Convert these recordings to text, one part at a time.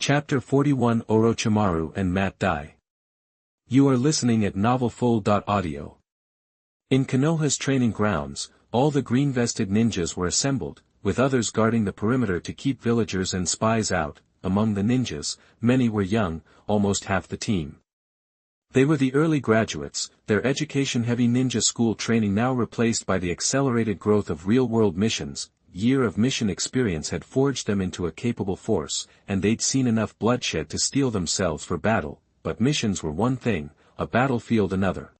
Chapter 41 Orochimaru and Matt Dai. You are listening at novelfull.audio. In Konoha's training grounds, all the green-vested ninjas were assembled, with others guarding the perimeter to keep villagers and spies out. Among the ninjas, many were young, almost half the team. They were the early graduates, their education-heavy ninja school training now replaced by the accelerated growth of real-world missions. Year of mission experience had forged them into a capable force, and they'd seen enough bloodshed to steel themselves for battle, but missions were one thing, a battlefield another.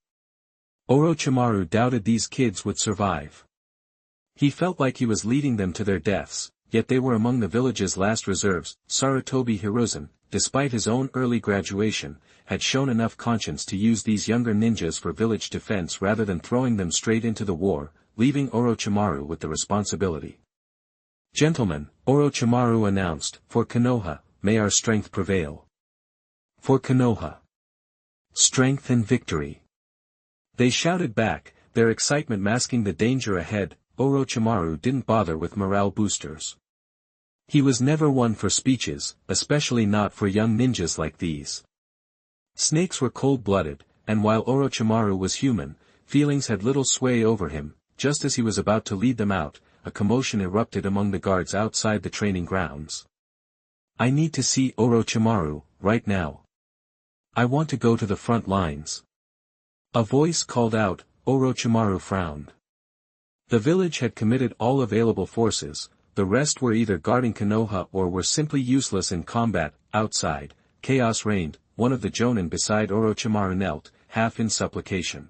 Orochimaru doubted these kids would survive. He felt like he was leading them to their deaths, yet they were among the village's last reserves. Sarutobi Hiruzen, despite his own early graduation, had shown enough conscience to use these younger ninjas for village defense rather than throwing them straight into the war, leaving Orochimaru with the responsibility. "Gentlemen," Orochimaru announced, "for Konoha, may our strength prevail. For Konoha. Strength and victory." They shouted back, their excitement masking the danger ahead. Orochimaru didn't bother with morale boosters. He was never one for speeches, especially not for young ninjas like these. Snakes were cold-blooded, and while Orochimaru was human, feelings had little sway over him. Just as he was about to lead them out, a commotion erupted among the guards outside the training grounds. "I need to see Orochimaru, right now. I want to go to the front lines." A voice called out. Orochimaru frowned. The village had committed all available forces, the rest were either guarding Konoha or were simply useless in combat. Outside, chaos reigned. One of the jonin beside Orochimaru knelt, half in supplication.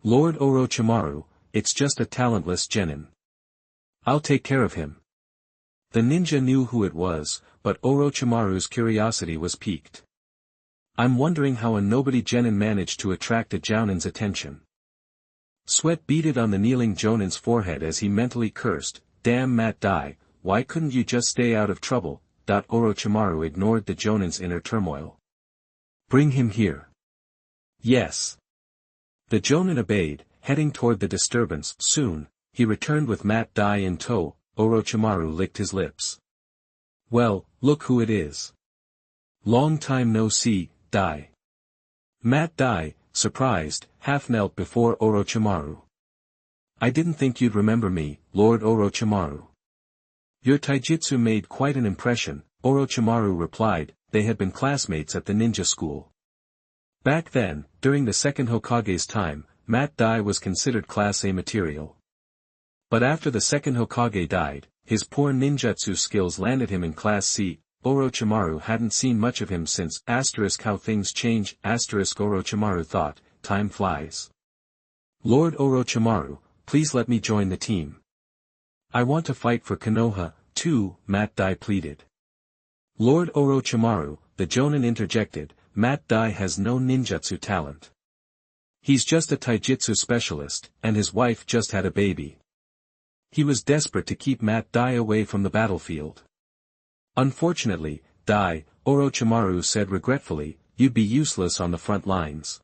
"Lord Orochimaru, it's just a talentless genin. I'll take care of him." The ninja knew who it was, but Orochimaru's curiosity was piqued. "I'm wondering how a nobody genin managed to attract a jounin's attention." Sweat beaded on the kneeling jonin's forehead as he mentally cursed, "Damn Matt Dai, why couldn't you just stay out of trouble?" Orochimaru ignored the jonin's inner turmoil. "Bring him here." "Yes." The jonin obeyed, heading toward the disturbance. Soon, he returned with Matt Dai in tow. Orochimaru licked his lips. "Well, look who it is. Long time no see, Dai." Matt Dai, surprised, half knelt before Orochimaru. "I didn't think you'd remember me, Lord Orochimaru." "Your taijutsu made quite an impression," Orochimaru replied. They had been classmates at the ninja school. Back then, during the second Hokage's time, Matt Dai was considered Class A material. But after the second Hokage died, his poor ninjutsu skills landed him in Class C. Orochimaru hadn't seen much of him since. How things change. Orochimaru thought, time flies. "Lord Orochimaru, please let me join the team. I want to fight for Konoha, too," Matt Dai pleaded. "Lord Orochimaru," the jonin interjected, "Matt Dai has no ninjutsu talent. He's just a taijutsu specialist, and his wife just had a baby." He was desperate to keep Matt Dai away from the battlefield. "Unfortunately, Dai," Orochimaru said regretfully, "you'd be useless on the front lines.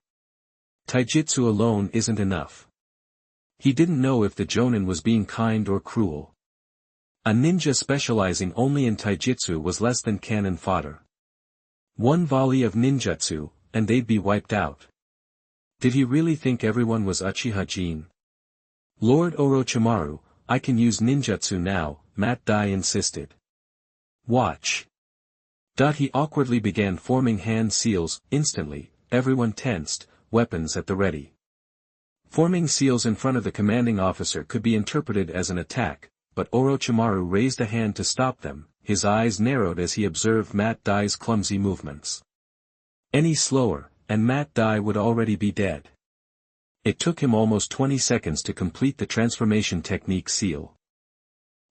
Taijutsu alone isn't enough." He didn't know if the jonin was being kind or cruel. A ninja specializing only in taijutsu was less than cannon fodder. One volley of ninjutsu, and they'd be wiped out. Did he really think everyone was Uchiha Jin? "Lord Orochimaru, I can use ninjutsu now," Matt Dai insisted. "Watch." He awkwardly began forming hand seals. Instantly, everyone tensed, weapons at the ready. Forming seals in front of the commanding officer could be interpreted as an attack, but Orochimaru raised a hand to stop them. His eyes narrowed as he observed Matt Dai's clumsy movements. Any slower, and Matt Dai would already be dead. It took him almost 20 seconds to complete the transformation technique seal.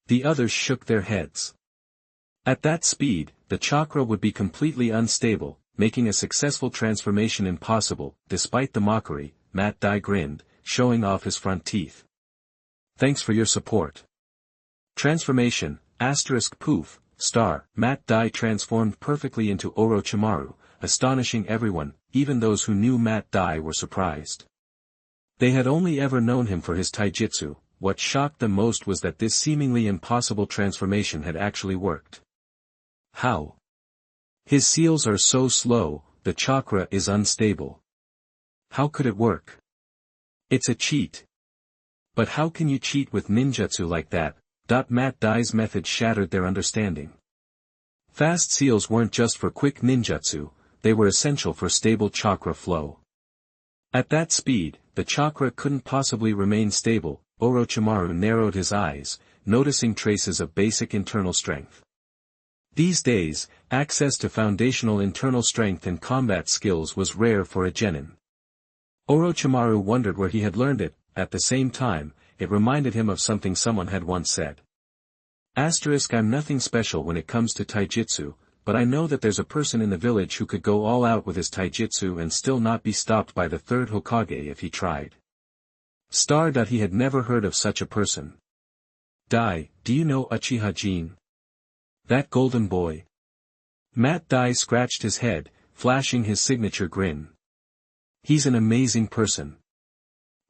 The others shook their heads. At that speed, the chakra would be completely unstable, making a successful transformation impossible. Despite the mockery, Matt Dai grinned, showing off his front teeth. "Thanks for your support." Transformation, poof, star. Matt Dai transformed perfectly into Orochimaru, astonishing everyone. Even those who knew Matt Dai were surprised. They had only ever known him for his taijutsu. What shocked them most was that this seemingly impossible transformation had actually worked. How? His seals are so slow, the chakra is unstable. How could it work? It's a cheat. But how can you cheat with ninjutsu like that? Matt Dai's method shattered their understanding. Fast seals weren't just for quick ninjutsu, they were essential for stable chakra flow. At that speed, the chakra couldn't possibly remain stable. Orochimaru narrowed his eyes, noticing traces of basic internal strength. These days, access to foundational internal strength and combat skills was rare for a genin. Orochimaru wondered where he had learned it. At the same time, it reminded him of something someone had once said. I'm nothing special when it comes to taijutsu, but I know that there's a person in the village who could go all out with his taijutsu and still not be stopped by the third Hokage if he tried. He had never heard of such a person. Dai, do you know Uchiha Jin? That golden boy? Matt Dai scratched his head, flashing his signature grin. He's an amazing person.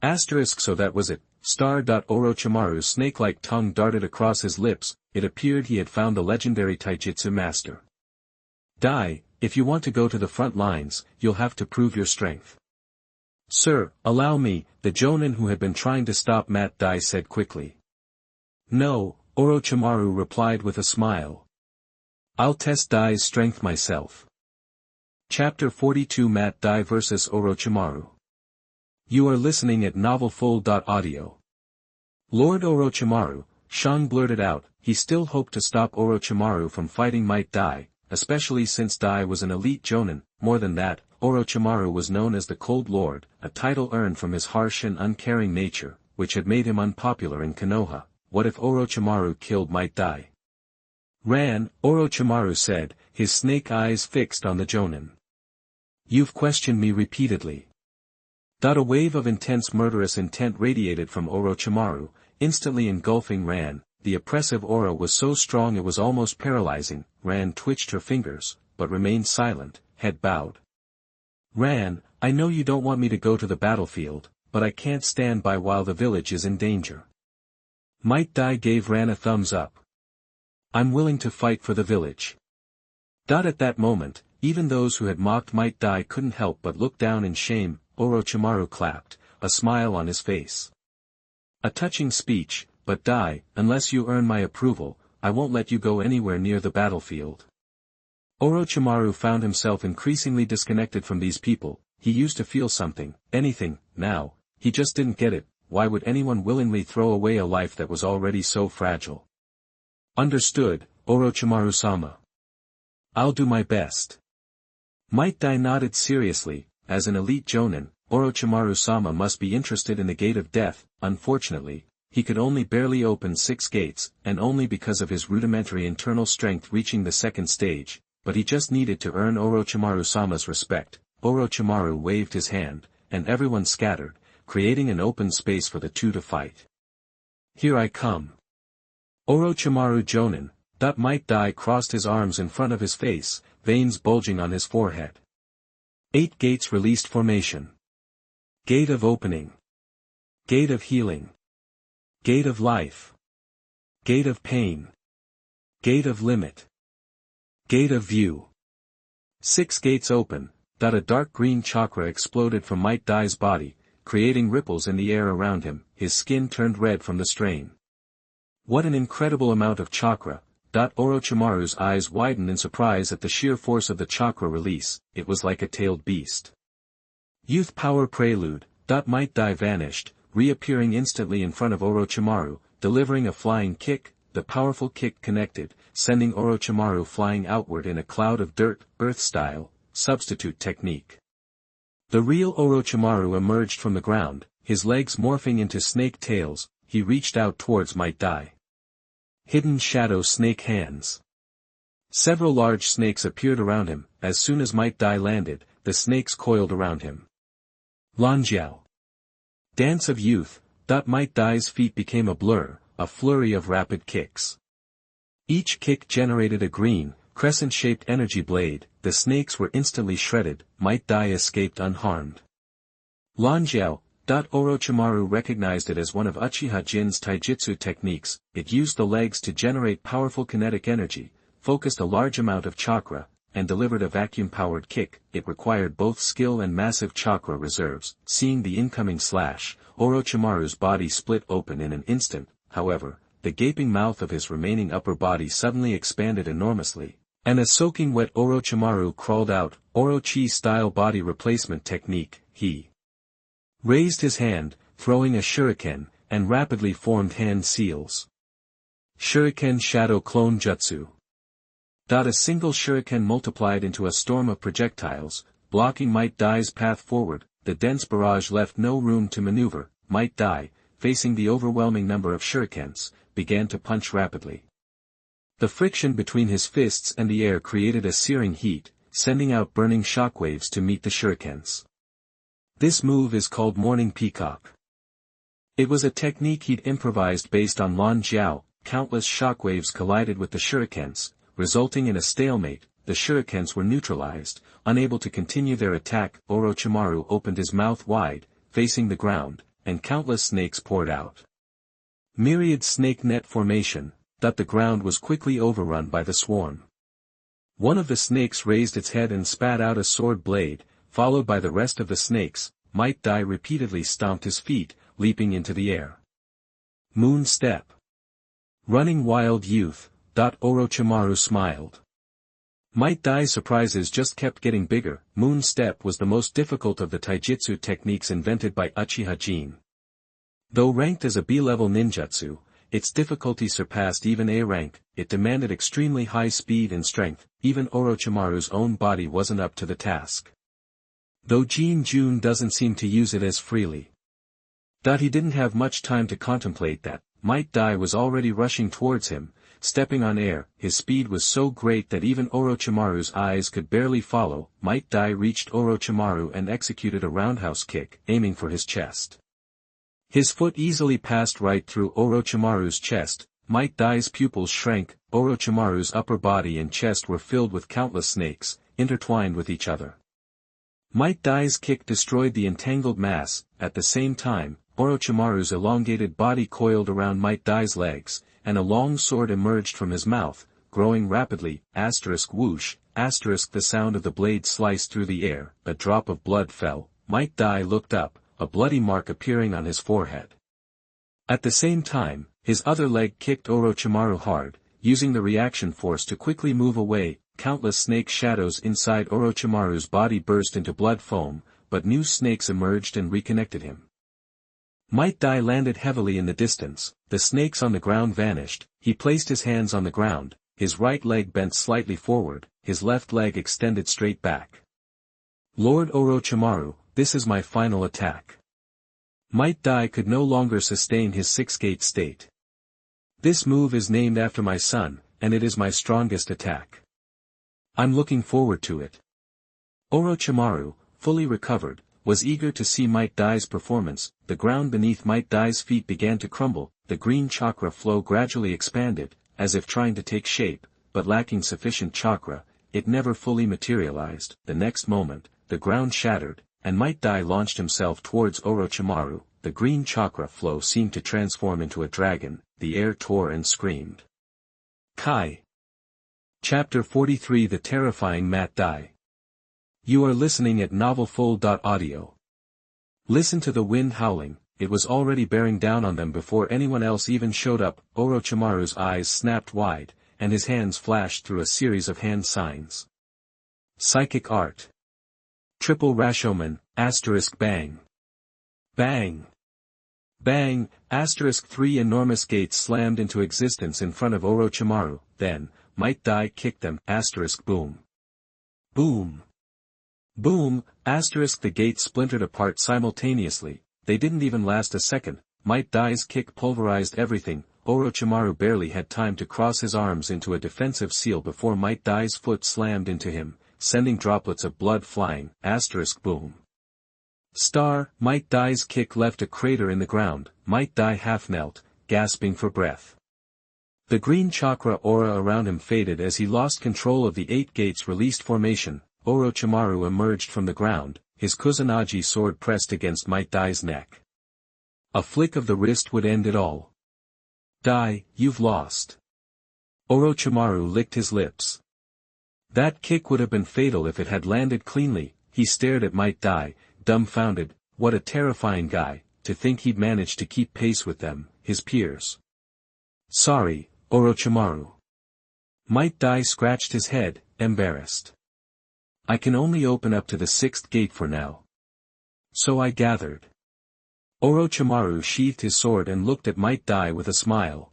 So that was it. Orochimaru's snake-like tongue darted across his lips. It appeared he had found the legendary taijutsu master. Dai, if you want to go to the front lines, you'll have to prove your strength. Sir, allow me, the jonin who had been trying to stop Matt Dai said quickly. No, Orochimaru replied with a smile. I'll test Dai's strength myself. Chapter 42 Matt Dai vs Orochimaru. You are listening at novelfull.audio. Lord Orochimaru, Shang blurted out. He still hoped to stop Orochimaru from fighting Might Dai, especially since Dai was an elite jonin. More than that, Orochimaru was known as the Cold Lord, a title earned from his harsh and uncaring nature, which had made him unpopular in Konoha. What if Orochimaru killed Might Dai? Orochimaru said, his snake eyes fixed on the jonin. You've questioned me repeatedly. A wave of intense murderous intent radiated from Orochimaru, instantly engulfing Ran. The oppressive aura was so strong it was almost paralyzing. Ran twitched her fingers, but remained silent, head bowed. Ran, I know you don't want me to go to the battlefield, but I can't stand by while the village is in danger. Might Dai gave Ran a thumbs up. I'm willing to fight for the village. At that moment, even those who had mocked Might Dai couldn't help but look down in shame. Orochimaru clapped, a smile on his face. A touching speech, but Dai, unless you earn my approval, I won't let you go anywhere near the battlefield. Orochimaru found himself increasingly disconnected from these people. He used to feel something, anything. Now, he just didn't get it. Why would anyone willingly throw away a life that was already so fragile? Understood, Orochimaru-sama. I'll do my best. Might Dai nodded seriously. As an elite jonin, Orochimaru-sama must be interested in the gate of death. Unfortunately, he could only barely open 6 gates, and only because of his rudimentary internal strength reaching the second stage, but he just needed to earn Orochimaru-sama's respect. Orochimaru waved his hand, and everyone scattered, creating an open space for the two to fight. Here I come. Orochimaru jonin. Might Dai crossed his arms in front of his face, veins bulging on his forehead. 8 gates released formation. Gate of opening. Gate of healing. Gate of life. Gate of pain. Gate of limit. Gate of view. 6 gates open. A dark green chakra exploded from Might Dai's body, creating ripples in the air around him. His skin turned red from the strain. What an incredible amount of chakra. Orochimaru's eyes widened in surprise at the sheer force of the chakra release. It was like a tailed beast. Youth power prelude. Might Dai vanished, reappearing instantly in front of Orochimaru, delivering a flying kick. The powerful kick connected, sending Orochimaru flying outward in a cloud of dirt. Earth style, substitute technique. The real Orochimaru emerged from the ground, his legs morphing into snake tails. He reached out towards Might Dai. Hidden shadow snake hands. Several large snakes appeared around him. As soon as Might Dai landed, the snakes coiled around him. Lanjiao. Dance of youth. Might Dai's feet became a blur, a flurry of rapid kicks. Each kick generated a green, crescent-shaped energy blade. The snakes were instantly shredded. Might Dai escaped unharmed. Lanjiao. Orochimaru recognized it as one of Uchiha Jin's taijutsu techniques. It used the legs to generate powerful kinetic energy, focused a large amount of chakra, and delivered a vacuum-powered kick. It required both skill and massive chakra reserves. Seeing the incoming slash, Orochimaru's body split open in an instant. However, the gaping mouth of his remaining upper body suddenly expanded enormously, and as soaking wet Orochimaru crawled out, Orochi-style body replacement technique, he raised his hand, throwing a shuriken, and rapidly formed hand seals. Shuriken Shadow Clone Jutsu. A single shuriken multiplied into a storm of projectiles, blocking Might Dai's path forward. The dense barrage left no room to maneuver. Might Dai, facing the overwhelming number of shurikens, began to punch rapidly. The friction between his fists and the air created a searing heat, sending out burning shockwaves to meet the shurikens. This move is called Morning Peacock. It was a technique he'd improvised based on Lan Jiao. Countless shockwaves collided with the shurikens, resulting in a stalemate. The shurikens were neutralized, unable to continue their attack. Orochimaru opened his mouth wide, facing the ground, and countless snakes poured out. Myriad snake net formation. The ground was quickly overrun by the swarm. One of the snakes raised its head and spat out a sword blade, followed by the rest of the snakes. Might Dai repeatedly stomped his feet, leaping into the air. Moon Step. Running Wild Youth. Orochimaru smiled. Might Dai's surprises just kept getting bigger. Moon Step was the most difficult of the taijutsu techniques invented by Uchiha Jin. Though ranked as a B-level ninjutsu, its difficulty surpassed even A rank. It demanded extremely high speed and strength. Even Orochimaru's own body wasn't up to the task. Though Jin doesn't seem to use it as freely. He didn't have much time to contemplate that. Might Dai was already rushing towards him, stepping on air. His speed was so great that even Orochimaru's eyes could barely follow. Might Dai reached Orochimaru and executed a roundhouse kick, aiming for his chest. His foot easily passed right through Orochimaru's chest. Might Dai's pupils shrank. Orochimaru's upper body and chest were filled with countless snakes, intertwined with each other. Might Dai's kick destroyed the entangled mass. At the same time, Orochimaru's elongated body coiled around Might Dai's legs, and a long sword emerged from his mouth, growing rapidly. Whoosh, the sound of the blade sliced through the air. A drop of blood fell. Might Dai looked up, a bloody mark appearing on his forehead. At the same time, his other leg kicked Orochimaru hard, using the reaction force to quickly move away. Countless snake shadows inside Orochimaru's body burst into blood foam, but new snakes emerged and reconnected him. Might Dai landed heavily in the distance. The snakes on the ground vanished. He placed his hands on the ground, his right leg bent slightly forward, his left leg extended straight back. Lord Orochimaru, this is my final attack. Might Dai could no longer sustain his six-gate state. This move is named after my son, and it is my strongest attack. I'm looking forward to it. Orochimaru, fully recovered, was eager to see Might Dai's performance. The ground beneath Might Dai's feet began to crumble. The green chakra flow gradually expanded, as if trying to take shape, but lacking sufficient chakra, it never fully materialized. The next moment, the ground shattered, and Might Dai launched himself towards Orochimaru. The green chakra flow seemed to transform into a dragon. The air tore and screamed. Kai. Chapter 43 The Terrifying Matt Dai. You are listening at novelfull.audio. Listen to the wind howling. It was already bearing down on them before anyone else even showed up. Orochimaru's eyes snapped wide, and his hands flashed through a series of hand signs. Psychic Art. Triple Rashomon, bang. Bang. Bang, three enormous gates slammed into existence in front of Orochimaru. Then, Might Dai kicked them. Boom. Boom. Boom, the gates splintered apart simultaneously. They didn't even last a second. Might Dai's kick pulverized everything. Orochimaru barely had time to cross his arms into a defensive seal before Might Dai's foot slammed into him, sending droplets of blood flying. Boom. Might Dai's kick left a crater in the ground. Might Dai half knelt, gasping for breath. The green chakra aura around him faded as he lost control of the 8 gates released formation. Orochimaru emerged from the ground, his Kusanagi sword pressed against Might Dai's neck. A flick of the wrist would end it all. Dai, you've lost. Orochimaru licked his lips. That kick would have been fatal if it had landed cleanly. He stared at Might Dai, dumbfounded. What a terrifying guy, to think he'd managed to keep pace with them, his peers. Sorry, Orochimaru. Might Dai scratched his head, embarrassed. I can only open up to the 6th gate for now. So I gathered. Orochimaru sheathed his sword and looked at Might Dai with a smile.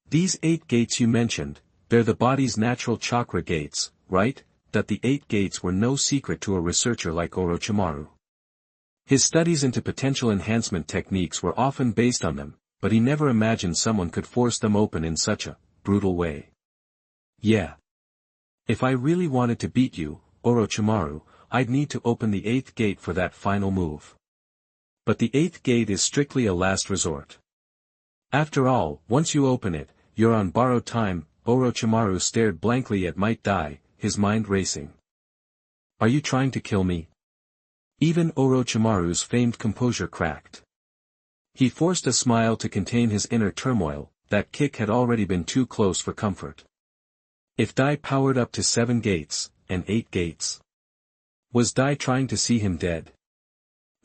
These 8 gates you mentioned, they're the body's natural chakra gates, right? That the 8 gates were no secret to a researcher like Orochimaru. His studies into potential enhancement techniques were often based on them, but he never imagined someone could force them open in such a brutal way. Yeah. If I really wanted to beat you, Orochimaru, I'd need to open the 8th gate for that final move. But the 8th gate is strictly a last resort. After all, once you open it, you're on borrowed time. Orochimaru stared blankly at Might Dai, his mind racing. Are you trying to kill me? Even Orochimaru's famed composure cracked. He forced a smile to contain his inner turmoil. That kick had already been too close for comfort. If Dai powered up to 7 gates, and 8 gates. Was Dai trying to see him dead?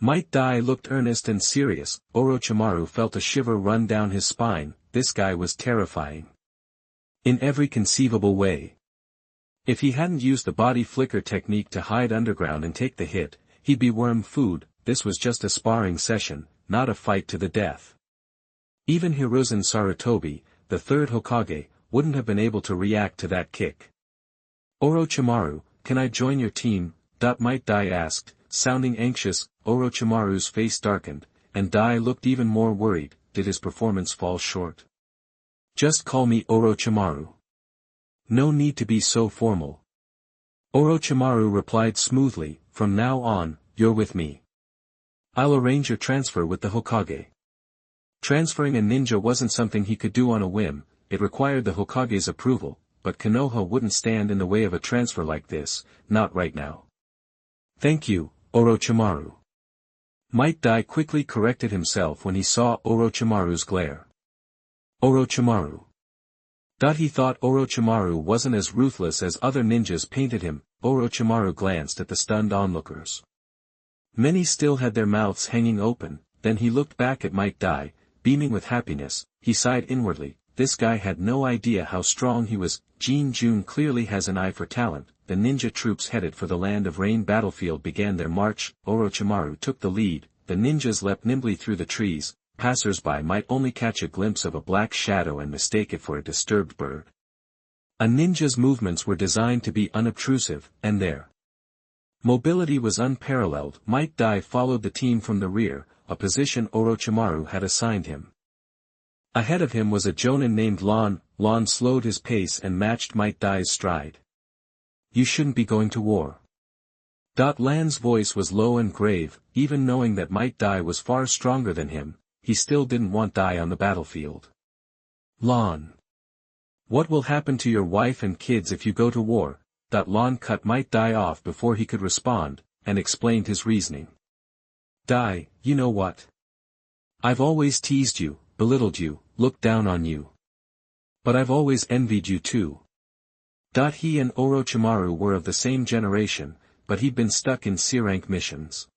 Might Dai looked earnest and serious. Orochimaru felt a shiver run down his spine. This guy was terrifying. In every conceivable way. If he hadn't used the body flicker technique to hide underground and take the hit, he'd be worm food. This was just a sparring session, not a fight to the death. Even Hiruzen Sarutobi, the 3rd Hokage, wouldn't have been able to react to that kick. Orochimaru, can I join your team? Might Dai asked, sounding anxious. Orochimaru's face darkened, and Dai looked even more worried. Did his performance fall short? Just call me Orochimaru. No need to be so formal. Orochimaru replied smoothly, from now on, you're with me. I'll arrange your transfer with the Hokage. Transferring a ninja wasn't something he could do on a whim, it required the Hokage's approval, but Konoha wouldn't stand in the way of a transfer like this, not right now. Thank you, Orochimaru. Might Dai quickly corrected himself when he saw Orochimaru's glare. Orochimaru. He thought Orochimaru wasn't as ruthless as other ninjas painted him. Orochimaru glanced at the stunned onlookers. Many still had their mouths hanging open, then he looked back at Might Dai, beaming with happiness. He sighed inwardly. This guy had no idea how strong he was. Jin clearly has an eye for talent. The ninja troops headed for the Land of Rain battlefield began their march. Orochimaru took the lead. The ninjas leapt nimbly through the trees. Passers-by might only catch a glimpse of a black shadow and mistake it for a disturbed bird. A ninja's movements were designed to be unobtrusive, and their mobility was unparalleled. Might Dai followed the team from the rear, a position Orochimaru had assigned him. Ahead of him was a jonin named Lan. Lan slowed his pace and matched Might Dai's stride. You shouldn't be going to war. Lan's voice was low and grave. Even knowing that Might Dai was far stronger than him, he still didn't want Dai on the battlefield. Lan. What will happen to your wife and kids if you go to war? Lan cut Might Dai off before he could respond, and explained his reasoning. Dai, you know what? I've always teased you, belittled you, looked down on you. But I've always envied you too. He and Orochimaru were of the same generation, but he'd been stuck in C-rank missions.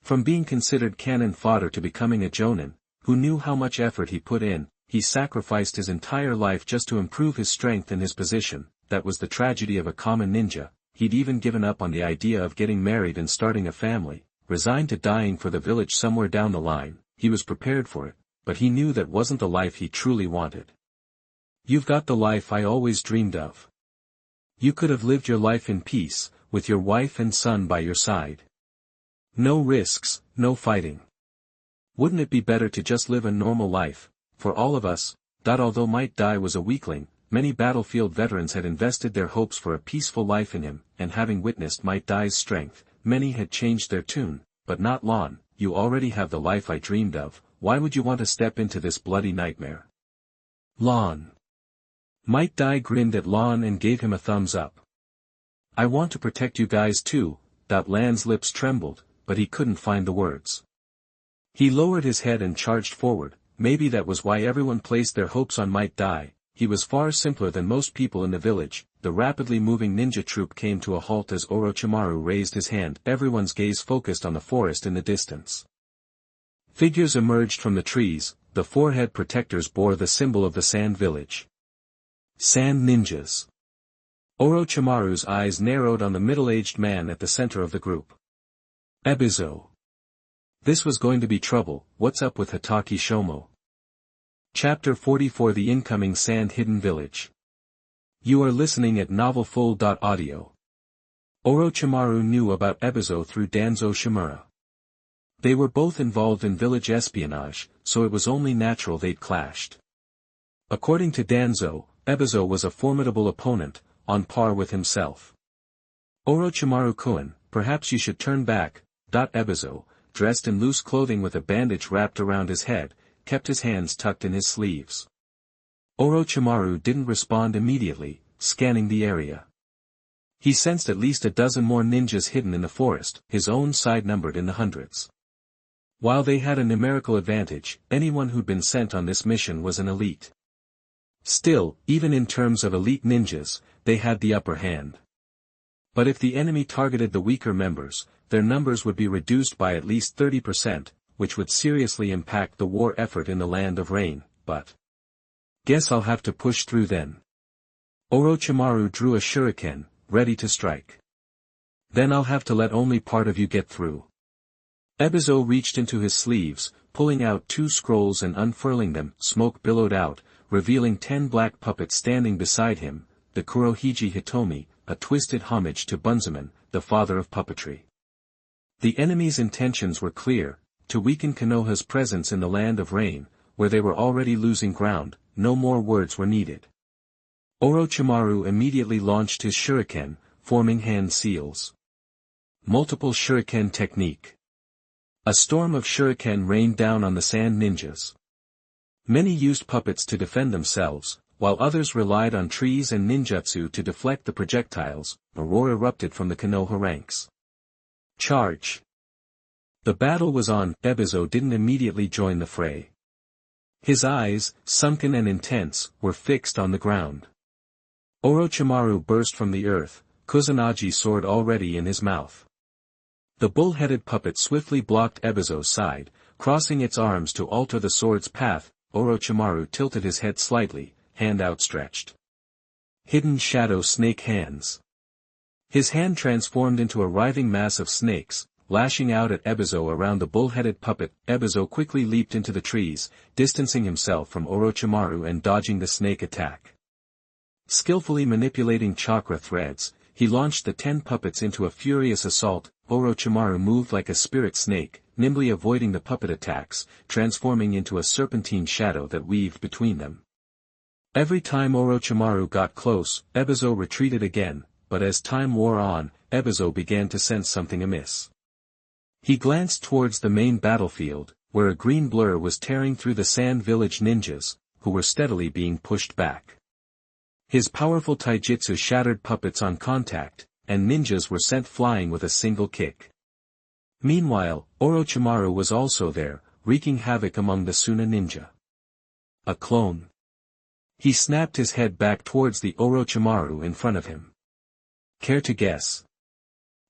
From being considered cannon fodder to becoming a jonin, who knew how much effort he put in, he sacrificed his entire life just to improve his strength and his position. That was the tragedy of a common ninja. He'd even given up on the idea of getting married and starting a family, resigned to dying for the village somewhere down the line. He was prepared for it, but he knew that wasn't the life he truly wanted. You've got the life I always dreamed of. You could have lived your life in peace, with your wife and son by your side. No risks, no fighting. Wouldn't it be better to just live a normal life, for all of us? Although Might Dai was a weakling, many battlefield veterans had invested their hopes for a peaceful life in him, and having witnessed Might Dai's strength, many had changed their tune. But not Lan. You already have the life I dreamed of. Why would you want to step into this bloody nightmare? Lan. Might Dai grinned at Lan and gave him a thumbs up. I want to protect you guys too. Lan's lips trembled, but he couldn't find the words. He lowered his head and charged forward. Maybe that was why everyone placed their hopes on Might Dai. he was far simpler than most people in the village. The rapidly moving ninja troop came to a halt as Orochimaru raised his hand. Everyone's gaze focused on the forest in the distance. Figures emerged from the trees. The forehead protectors bore the symbol of the Sand Village. Sand Ninjas. Orochimaru's eyes narrowed on the middle-aged man at the center of the group. Ebizo. This was going to be trouble. What's up with Hatake Shomo? Chapter 44 The Incoming Sand Hidden Village. You are listening at novelfull.audio. Orochimaru knew about Ebizo through Danzo Shimura. They were both involved in village espionage, so it was only natural they'd clashed. According to Danzo, Ebizo was a formidable opponent, on par with himself. Orochimaru-kun, perhaps you should turn back. Ebizo, dressed in loose clothing with a bandage wrapped around his head, kept his hands tucked in his sleeves. Orochimaru didn't respond immediately, scanning the area. He sensed at least a dozen more ninjas hidden in the forest, his own side numbered in the hundreds. While they had a numerical advantage, anyone who'd been sent on this mission was an elite. Still, even in terms of elite ninjas, they had the upper hand. But if the enemy targeted the weaker members, their numbers would be reduced by at least 30%, which would seriously impact the war effort in the Land of Rain, but... Guess I'll have to push through then. Orochimaru drew a shuriken, ready to strike. Then I'll have to let only part of you get through. Ebizo reached into his sleeves, pulling out 2 scrolls and unfurling them. Smoke billowed out, revealing 10 black puppets standing beside him, the Kurohige Hitomi, a twisted homage to Bunzaemon, the father of puppetry. The enemy's intentions were clear, to weaken Konoha's presence in the Land of Rain, where they were already losing ground. No more words were needed. Orochimaru immediately launched his shuriken, forming hand seals. Multiple shuriken technique. A storm of shuriken rained down on the sand ninjas. Many used puppets to defend themselves, while others relied on trees and ninjutsu to deflect the projectiles. A roar erupted from the Konoha ranks. Charge! The battle was on. Ebizo didn't immediately join the fray. His eyes, sunken and intense, were fixed on the ground. Orochimaru burst from the earth, Kusanagi sword already in his mouth. The bull-headed puppet swiftly blocked Ebizo's side, crossing its arms to alter the sword's path. Orochimaru tilted his head slightly, hand outstretched. Hidden shadow snake hands. His hand transformed into a writhing mass of snakes, lashing out at Ebizo around the bull-headed puppet. Ebizo quickly leaped into the trees, distancing himself from Orochimaru and dodging the snake attack. Skillfully manipulating chakra threads, he launched the 10 puppets into a furious assault. Orochimaru moved like a spirit snake, nimbly avoiding the puppet attacks, transforming into a serpentine shadow that weaved between them. Every time Orochimaru got close, Ebizo retreated again, but as time wore on, Ebizo began to sense something amiss. He glanced towards the main battlefield, where a green blur was tearing through the Sand Village ninjas, who were steadily being pushed back. His powerful taijutsu shattered puppets on contact, and ninjas were sent flying with a single kick. Meanwhile, Orochimaru was also there, wreaking havoc among the Suna ninja. A clone. He snapped his head back towards the Orochimaru in front of him. Care to guess?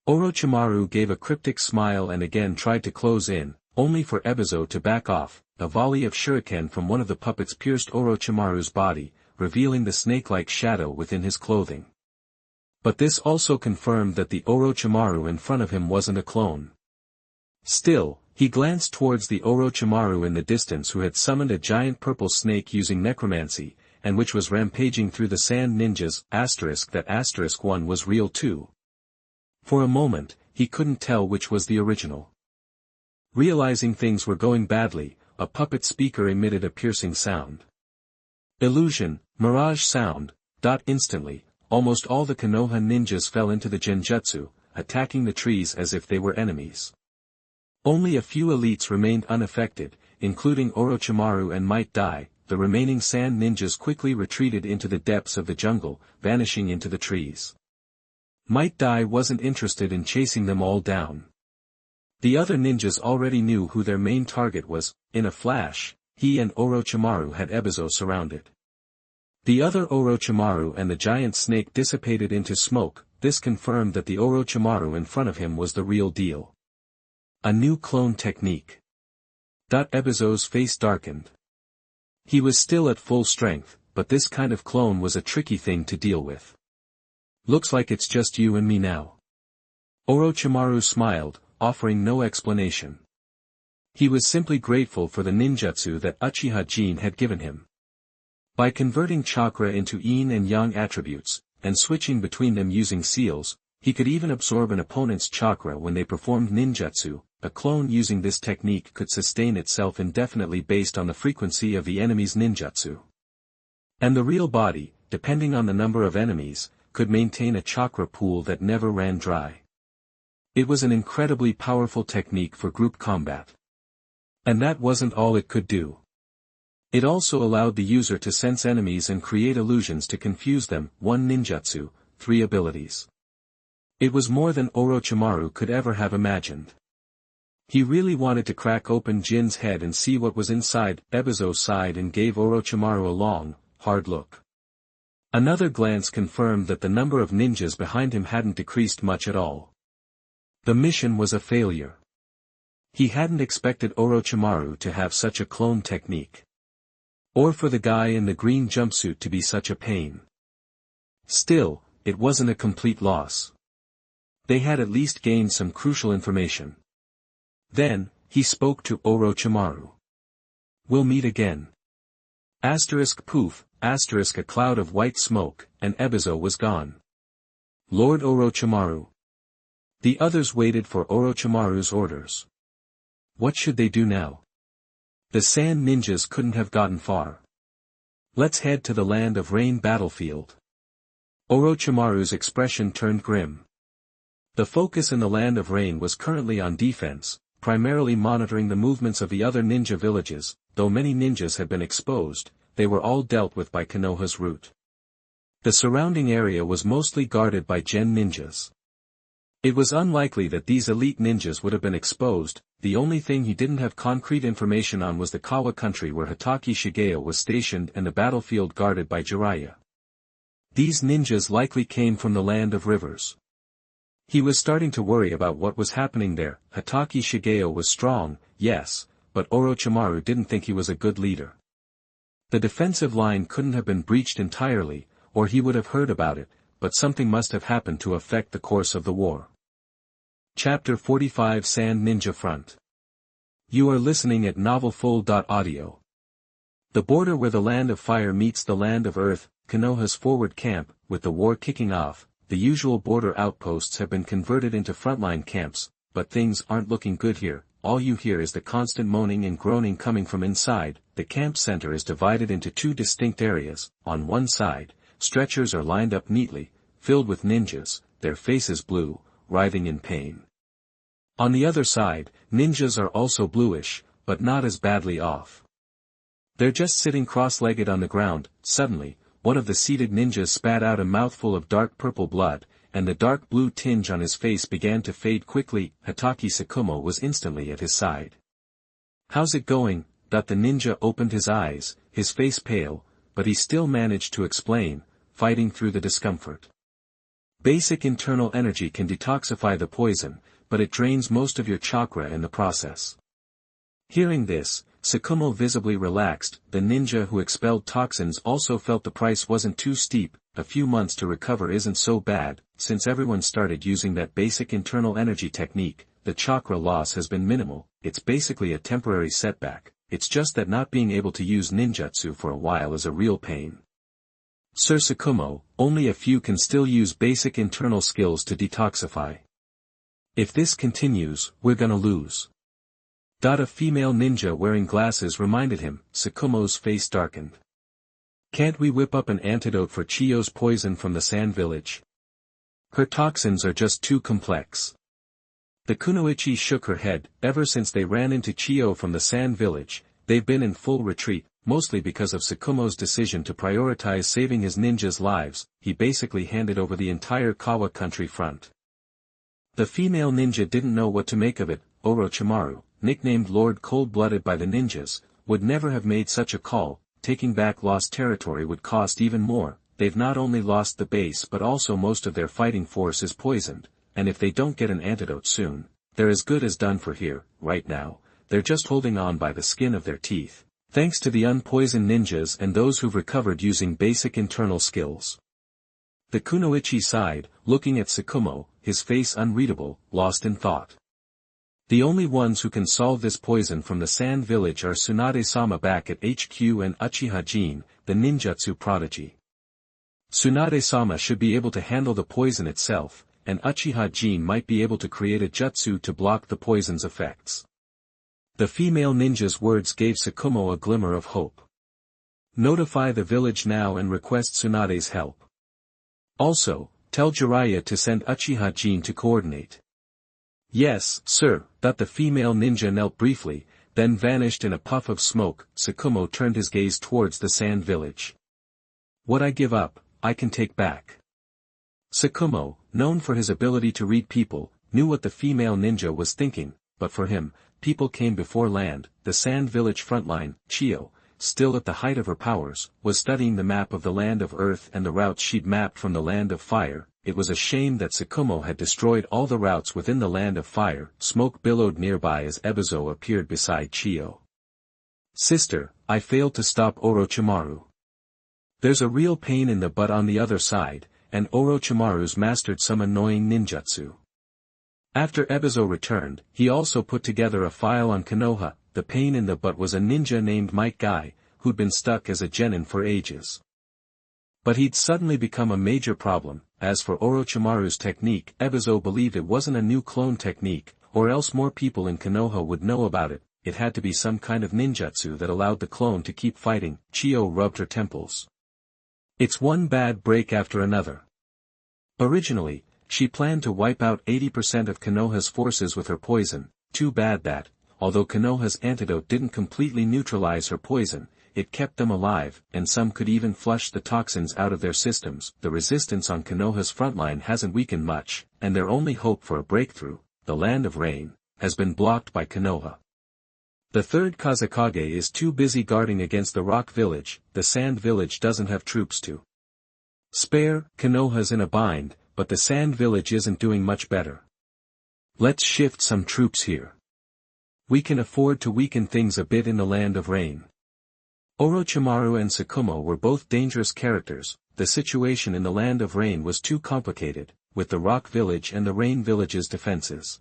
Orochimaru gave a cryptic smile and again tried to close in, only for Ebizo to back off. A volley of shuriken from one of the puppets pierced Orochimaru's body, revealing the snake-like shadow within his clothing. But this also confirmed that the Orochimaru in front of him wasn't a clone. Still, he glanced towards the Orochimaru in the distance who had summoned a giant purple snake using necromancy, and which was rampaging through the sand ninjas. That *1 was real too. For a moment, he couldn't tell which was the original. Realizing things were going badly, a puppet speaker emitted a piercing sound. Illusion, mirage sound. Instantly, almost all the Konoha ninjas fell into the genjutsu, attacking the trees as if they were enemies. Only a few elites remained unaffected, including Orochimaru and Matt Dai. The remaining sand ninjas quickly retreated into the depths of the jungle, vanishing into the trees. Matt Dai wasn't interested in chasing them all down. The other ninjas already knew who their main target was. In a flash, he and Orochimaru had Ebizo surrounded. The other Orochimaru and the giant snake dissipated into smoke. This confirmed that the Orochimaru in front of him was the real deal. A new clone technique. Ebizo's face darkened. He was still at full strength, but this kind of clone was a tricky thing to deal with. Looks like it's just you and me now. Orochimaru smiled, offering no explanation. He was simply grateful for the ninjutsu that Uchiha Jin had given him. By converting chakra into yin and yang attributes, and switching between them using seals, he could even absorb an opponent's chakra when they performed ninjutsu. A clone using this technique could sustain itself indefinitely based on the frequency of the enemy's ninjutsu. And the real body, depending on the number of enemies, could maintain a chakra pool that never ran dry. It was an incredibly powerful technique for group combat. And that wasn't all it could do. It also allowed the user to sense enemies and create illusions to confuse them. 1 ninjutsu, 3 abilities. It was more than Orochimaru could ever have imagined. He really wanted to crack open Jin's head and see what was inside. Ebizo sighed and gave Orochimaru a long, hard look. Another glance confirmed that the number of ninjas behind him hadn't decreased much at all. The mission was a failure. He hadn't expected Orochimaru to have such a clone technique. Or for the guy in the green jumpsuit to be such a pain. Still, it wasn't a complete loss. They had at least gained some crucial information. Then, he spoke to Orochimaru. We'll meet again. Poof, a cloud of white smoke, and Ebizo was gone. Lord Orochimaru. The others waited for Orochimaru's orders. What should they do now? The sand ninjas couldn't have gotten far. Let's head to the Land of Rain battlefield. Orochimaru's expression turned grim. The focus in the Land of Rain was currently on defense, primarily monitoring the movements of the other ninja villages. Though many ninjas had been exposed, they were all dealt with by Konoha's route. The surrounding area was mostly guarded by Gen ninjas. It was unlikely that these elite ninjas would have been exposed. The only thing he didn't have concrete information on was the Kawa country where Hatake Shigeo was stationed and the battlefield guarded by Jiraiya. These ninjas likely came from the Land of Rivers. He was starting to worry about what was happening there. Hatake Shigeo was strong, yes, but Orochimaru didn't think he was a good leader. The defensive line couldn't have been breached entirely, or he would have heard about it, but something must have happened to affect the course of the war. Chapter 45 Sand Ninja Front. You are listening at novelfull.audio. The border where the Land of Fire meets the Land of Earth, Konoha's forward camp. With the war kicking off, the usual border outposts have been converted into frontline camps, but things aren't looking good here. All you hear is the constant moaning and groaning coming from inside. The camp center is divided into 2 distinct areas. On one side, stretchers are lined up neatly, filled with ninjas, their faces blue, writhing in pain. On the other side, ninjas are also bluish, but not as badly off. They're just sitting cross-legged on the ground. Suddenly, one of the seated ninjas spat out a mouthful of dark purple blood, and the dark blue tinge on his face began to fade quickly. Hatake Sakumo was instantly at his side. How's it going? The ninja opened his eyes, his face pale, but he still managed to explain, fighting through the discomfort. Basic internal energy can detoxify the poison, but it drains most of your chakra in the process. Hearing this, Sakumo visibly relaxed. The ninja who expelled toxins also felt the price wasn't too steep. A few months to recover isn't so bad. Since everyone started using that basic internal energy technique, the chakra loss has been minimal. It's basically a temporary setback. It's just that not being able to use ninjutsu for a while is a real pain. Sir Sakumo, only a few can still use basic internal skills to detoxify. If this continues, we're gonna lose. A female ninja wearing glasses reminded him. Sakumo's face darkened. Can't we whip up an antidote for Chiyo's poison from the sand village? Her toxins are just too complex. The kunoichi shook her head. Ever since they ran into Chiyo from the sand village, they've been in full retreat, mostly because of Sakumo's decision to prioritize saving his ninjas' lives. He basically handed over the entire Kawa country front. The female ninja didn't know what to make of it. Orochimaru, nicknamed Lord Cold-Blooded by the ninjas, would never have made such a call. taking back lost territory would cost even more. They've not only lost the base but also most of their fighting force is poisoned, and if they don't get an antidote soon, they're as good as done for here. Right now, they're just holding on by the skin of their teeth, thanks to the unpoisoned ninjas and those who've recovered using basic internal skills. The Kunoichi sighed, looking at Tsukumo, his face unreadable, lost in thought. The only ones who can solve this poison from the Sand Village are Tsunade-sama back at HQ and Uchiha Jin, the ninjutsu prodigy. Tsunade-sama should be able to handle the poison itself, and Uchiha Jin might be able to create a jutsu to block the poison's effects. The female ninja's words gave Tsukumo a glimmer of hope. Notify the village now and request Tsunade's help. Also, tell Jiraiya to send Uchiha Jin to coordinate. Yes, sir. The female ninja knelt briefly, then vanished in a puff of smoke. Tsukumo turned his gaze towards the Sand Village. What I give up, I can take back. Tsukumo, known for his ability to read people, knew what the female ninja was thinking, but for him, people came before land. The Sand Village frontline, Chiyo, still at the height of her powers, was studying the map of the Land of Earth and the routes she'd mapped from the Land of Fire. It was a shame that Tsukumo had destroyed all the routes within the Land of Fire. Smoke billowed nearby as Ebizo appeared beside Chiyo. Sister, I failed to stop Orochimaru. There's a real pain in the butt on the other side, and Orochimaru's mastered some annoying ninjutsu. After Ebizo returned, he also put together a file on Konoha. The pain in the butt was a ninja named Matt Dai, who'd been stuck as a genin for ages. But he'd suddenly become a major problem. As for Orochimaru's technique, Ebizo believed it wasn't a new clone technique, or else more people in Konoha would know about it. It had to be some kind of ninjutsu that allowed the clone to keep fighting. Chiyo rubbed her temples. It's one bad break after another. Originally, she planned to wipe out 80% of Konoha's forces with her poison. Too bad that, although Konoha's antidote didn't completely neutralize her poison, it kept them alive, and some could even flush the toxins out of their systems. The resistance on Konoha's frontline hasn't weakened much, and their only hope for a breakthrough, the Land of Rain, has been blocked by Konoha. The third Kazekage is too busy guarding against the Rock Village. The Sand Village doesn't have troops to spare. Konoha's in a bind, but the Sand Village isn't doing much better. Let's shift some troops here. We can afford to weaken things a bit in the Land of Rain. Orochimaru and Tsukumo were both dangerous characters. The situation in the Land of Rain was too complicated, with the Rock Village and the Rain Village's defenses.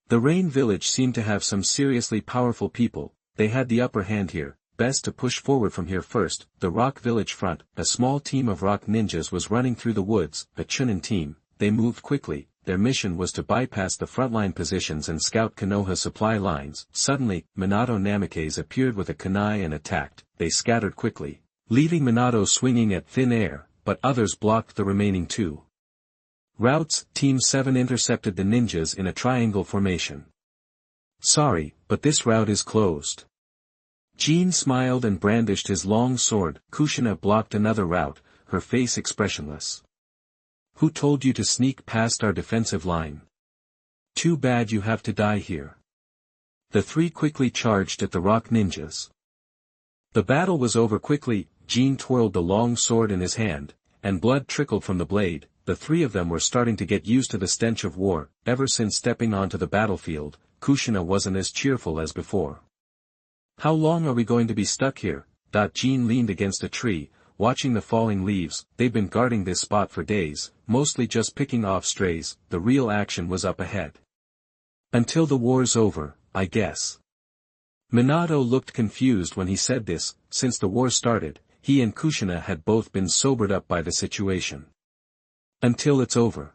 The Rain Village seemed to have some seriously powerful people. They had the upper hand here. Best to push forward from here first. The Rock Village front, a small team of rock ninjas was running through the woods, a Chunin team. They moved quickly. Their mission was to bypass the frontline positions and scout Konoha supply lines. Suddenly, Minato Namikaze appeared with a kunai and attacked. They scattered quickly, leaving Minato swinging at thin air, but others blocked the remaining two routes. Team 7 intercepted the ninjas in a triangle formation. Sorry, but this route is closed. Jin smiled and brandished his long sword. Kushina blocked another route, her face expressionless. Who told you to sneak past our defensive line? Too bad you have to die here. The three quickly charged at the rock ninjas. The battle was over quickly. Jin twirled the long sword in his hand, and blood trickled from the blade. The three of them were starting to get used to the stench of war. Ever since stepping onto the battlefield, Kushina wasn't as cheerful as before. How long are we going to be stuck here? Jin leaned against a tree, watching the falling leaves. They've been guarding this spot for days, mostly just picking off strays. The real action was up ahead. Until the war's over, I guess. Minato looked confused when he said this. Since the war started, he and Kushina had both been sobered up by the situation. Until it's over.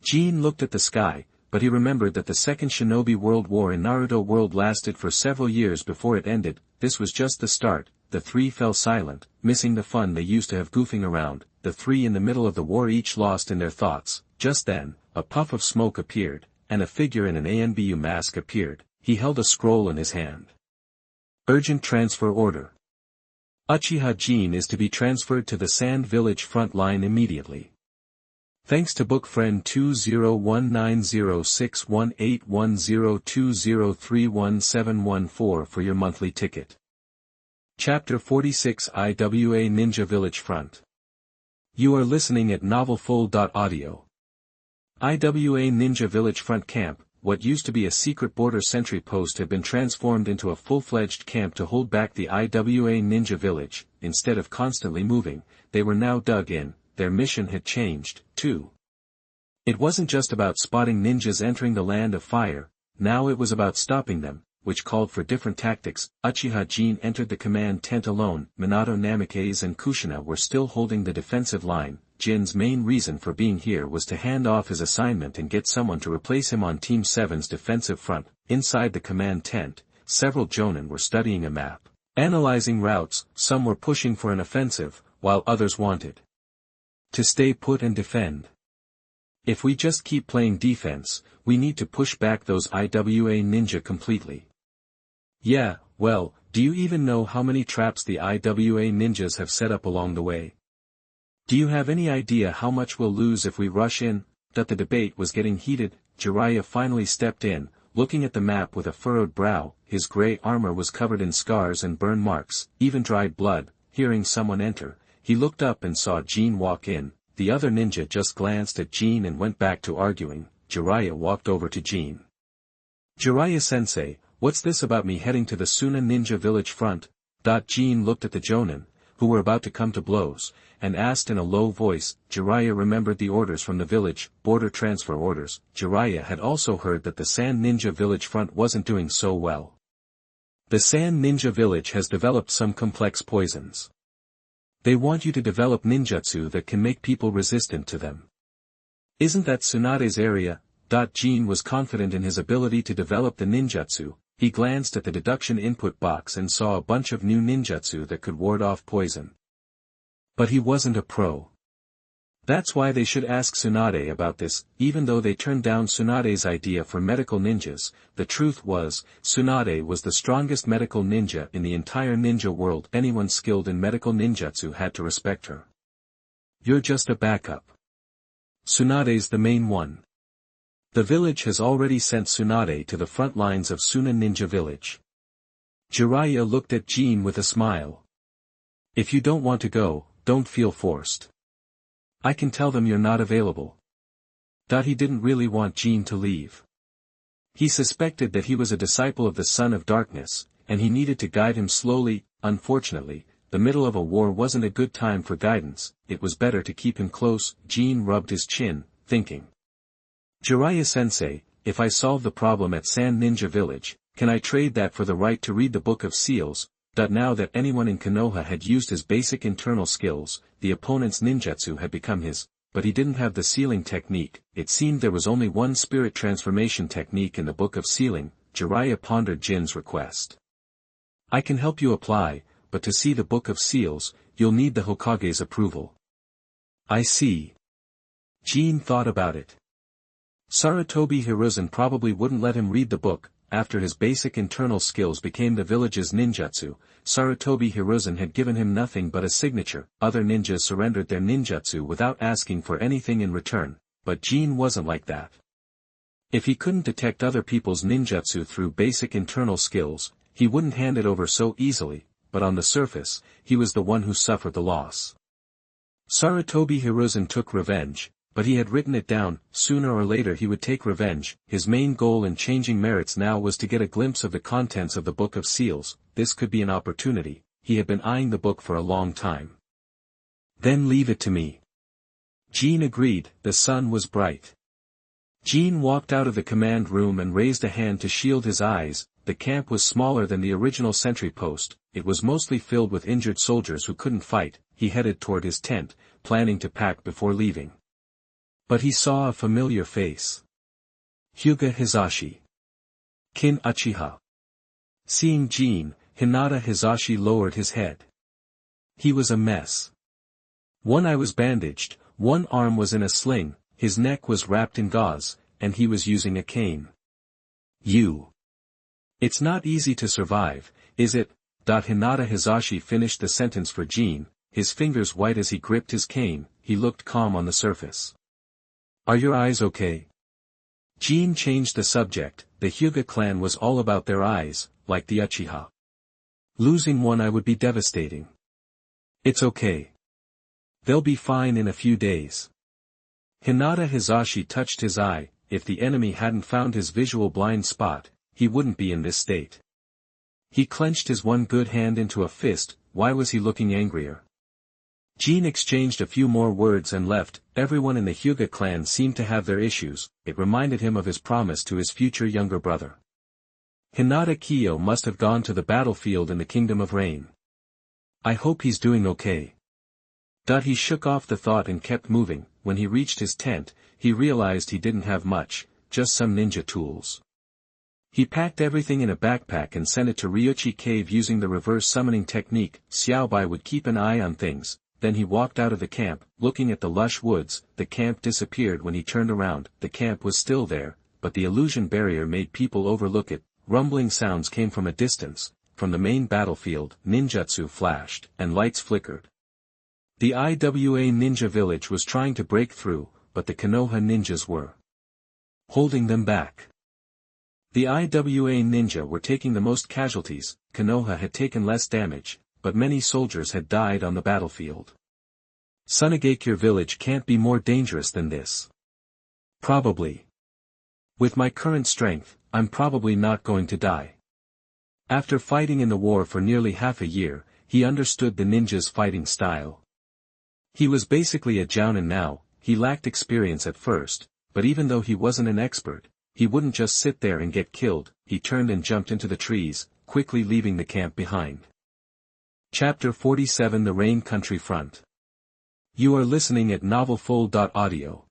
Jin looked at the sky, but he remembered that the Second Shinobi World War in Naruto World lasted for several years before it ended. This was just the start. The three fell silent, missing the fun they used to have goofing around. The three in the middle of the war each lost in their thoughts. Just then, a puff of smoke appeared, and a figure in an ANBU mask appeared. He held a scroll in his hand. Urgent transfer order. Uchiha Jin is to be transferred to the Sand Village front line immediately. Thanks to book friend 20190618102031714 for your monthly ticket. Chapter 46 IWA Ninja Village Front. You are listening at novelfull.audio. IWA Ninja Village Front Camp, what used to be a secret border sentry post had been transformed into a full-fledged camp to hold back the IWA Ninja Village. Instead of constantly moving, they were now dug in. Their mission had changed, too. It wasn't just about spotting ninjas entering the land of fire, now it was about stopping them, which called for different tactics. Uchiha Jin entered the command tent alone. Minato, Namikaze and Kushina were still holding the defensive line. Jin's main reason for being here was to hand off his assignment and get someone to replace him on Team 7's defensive front. Inside the command tent, several jonin were studying a map, analyzing routes. Some were pushing for an offensive, while others wanted to stay put and defend. If we just keep playing defense, we need to push back those IWA ninja completely. Yeah, well, do you even know how many traps the IWA ninjas have set up along the way? Do you have any idea how much we'll lose if we rush in? The debate was getting heated. Jiraiya finally stepped in, looking at the map with a furrowed brow. His gray armor was covered in scars and burn marks, even dried blood. Hearing someone enter, he looked up and saw Jin walk in. The other ninja just glanced at Jin and went back to arguing. Jiraiya walked over to Jin. Jiraiya-sensei, what's this about me heading to the Suna Ninja Village front? Jin looked at the jonin, who were about to come to blows, and asked in a low voice. Jiraiya remembered the orders from the village, border transfer orders. Jiraiya had also heard that the Sand Ninja Village front wasn't doing so well. The Sand Ninja Village has developed some complex poisons. They want you to develop ninjutsu that can make people resistant to them. Isn't that Tsunade's area? Jin was confident in his ability to develop the ninjutsu. He glanced at the deduction input box and saw a bunch of new ninjutsu that could ward off poison. But he wasn't a pro. That's why they should ask Tsunade about this. Even though they turned down Tsunade's idea for medical ninjas, the truth was, Tsunade was the strongest medical ninja in the entire ninja world. Anyone skilled in medical ninjutsu had to respect her. You're just a backup. Tsunade's the main one. The village has already sent Tsunade to the front lines of Suna Ninja Village. Jiraiya looked at Jin with a smile. If you don't want to go, don't feel forced. I can tell them you're not available. He didn't really want Jin to leave. He suspected that he was a disciple of the Son of Darkness, and he needed to guide him slowly. Unfortunately, the middle of a war wasn't a good time for guidance. It was better to keep him close. Jin rubbed his chin, thinking. Jiraiya-sensei, if I solve the problem at Sand Ninja Village, can I trade that for the right to read the Book of Seals? Now that anyone in Konoha had used his basic internal skills, the opponent's ninjutsu had become his, but he didn't have the sealing technique. It seemed there was only one spirit transformation technique in the Book of Sealing. Jiraiya pondered Jin's request. I can help you apply, but to see the Book of Seals, you'll need the Hokage's approval. I see. Jin thought about it. Sarutobi Hiruzen probably wouldn't let him read the book. After his basic internal skills became the village's ninjutsu, Sarutobi Hiruzen had given him nothing but a signature. Other ninjas surrendered their ninjutsu without asking for anything in return, but Jin wasn't like that. If he couldn't detect other people's ninjutsu through basic internal skills, he wouldn't hand it over so easily, but on the surface, he was the one who suffered the loss. Sarutobi Hiruzen took revenge, but he had written it down. Sooner or later he would take revenge. His main goal in changing merits now was to get a glimpse of the contents of the Book of Seals. This could be an opportunity. He had been eyeing the book for a long time. Then leave it to me. Jin agreed. The sun was bright. Jin walked out of the command room and raised a hand to shield his eyes. The camp was smaller than the original sentry post. It was mostly filled with injured soldiers who couldn't fight. He headed toward his tent, planning to pack before leaving. But he saw a familiar face. Hyuga Hisashi. Kin Uchiha. Seeing Jin, Hinata Hisashi lowered his head. He was a mess. One eye was bandaged, one arm was in a sling, his neck was wrapped in gauze, and he was using a cane. You. It's not easy to survive, is it? Hinata Hisashi finished the sentence for Jin, his fingers white as he gripped his cane. He looked calm on the surface. Are your eyes okay? Jin changed the subject. The Hyuga clan was all about their eyes, like the Uchiha. Losing one I would be devastating. It's okay. They'll be fine in a few days. Hinata Hisashi touched his eye. If the enemy hadn't found his visual blind spot, he wouldn't be in this state. He clenched his one good hand into a fist. Why was he looking angrier? Jin exchanged a few more words and left. Everyone in the Hyuga clan seemed to have their issues. It reminded him of his promise to his future younger brother. Hinata Kiyo must have gone to the battlefield in the Kingdom of Rain. I hope he's doing okay. He shook off the thought and kept moving. When he reached his tent, he realized he didn't have much, just some ninja tools. He packed everything in a backpack and sent it to Ryuchi Cave using the reverse summoning technique. Xiaobai would keep an eye on things. Then he walked out of the camp, looking at the lush woods. The camp disappeared when he turned around. The camp was still there, but the illusion barrier made people overlook it. Rumbling sounds came from a distance. From the main battlefield, ninjutsu flashed, and lights flickered. The IWA ninja village was trying to break through, but the Konoha ninjas were holding them back. The IWA ninja were taking the most casualties. Konoha had taken less damage, but many soldiers had died on the battlefield. Sunagakure village can't be more dangerous than this. Probably. With my current strength, I'm probably not going to die. After fighting in the war for nearly half a year, he understood the ninja's fighting style. He was basically a jounin now. He lacked experience at first, but even though he wasn't an expert, he wouldn't just sit there and get killed. He turned and jumped into the trees, quickly leaving the camp behind. Chapter 47 The Rain Country Front. You are listening at novelfull.audio.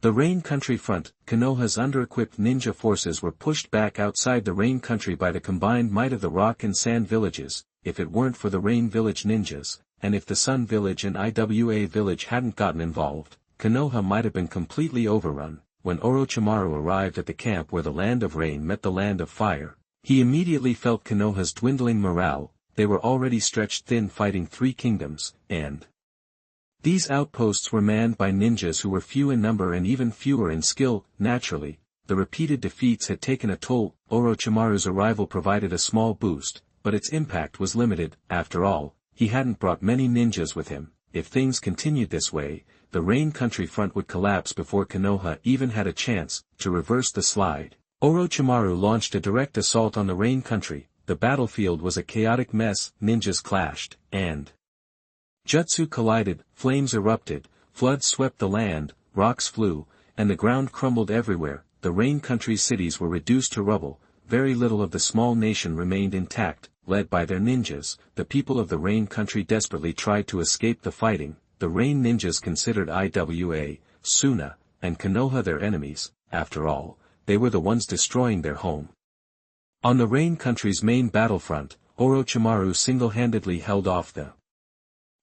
The Rain Country Front. Konoha's under-equipped ninja forces were pushed back outside the Rain Country by the combined might of the Rock and Sand villages. If it weren't for the Rain Village ninjas, and if the Sun Village and IWA Village hadn't gotten involved, Konoha might have been completely overrun. When Orochimaru arrived at the camp where the Land of Rain met the Land of Fire, he immediately felt Konoha's dwindling morale. They were already stretched thin fighting three kingdoms, and these outposts were manned by ninjas who were few in number and even fewer in skill. Naturally, the repeated defeats had taken a toll. Orochimaru's arrival provided a small boost, but its impact was limited. After all, he hadn't brought many ninjas with him. If things continued this way, the Rain Country front would collapse before Konoha even had a chance to reverse the slide. Orochimaru launched a direct assault on the Rain Country. The battlefield was a chaotic mess. Ninjas clashed, and jutsu collided, flames erupted, floods swept the land, rocks flew, and the ground crumbled everywhere. The Rain Country's cities were reduced to rubble. Very little of the small nation remained intact. Led by their ninjas, the people of the Rain Country desperately tried to escape the fighting. The Rain ninjas considered IWA, Suna, and Konoha their enemies. After all, they were the ones destroying their home. On the Rain Country's main battlefront, Orochimaru single-handedly held off the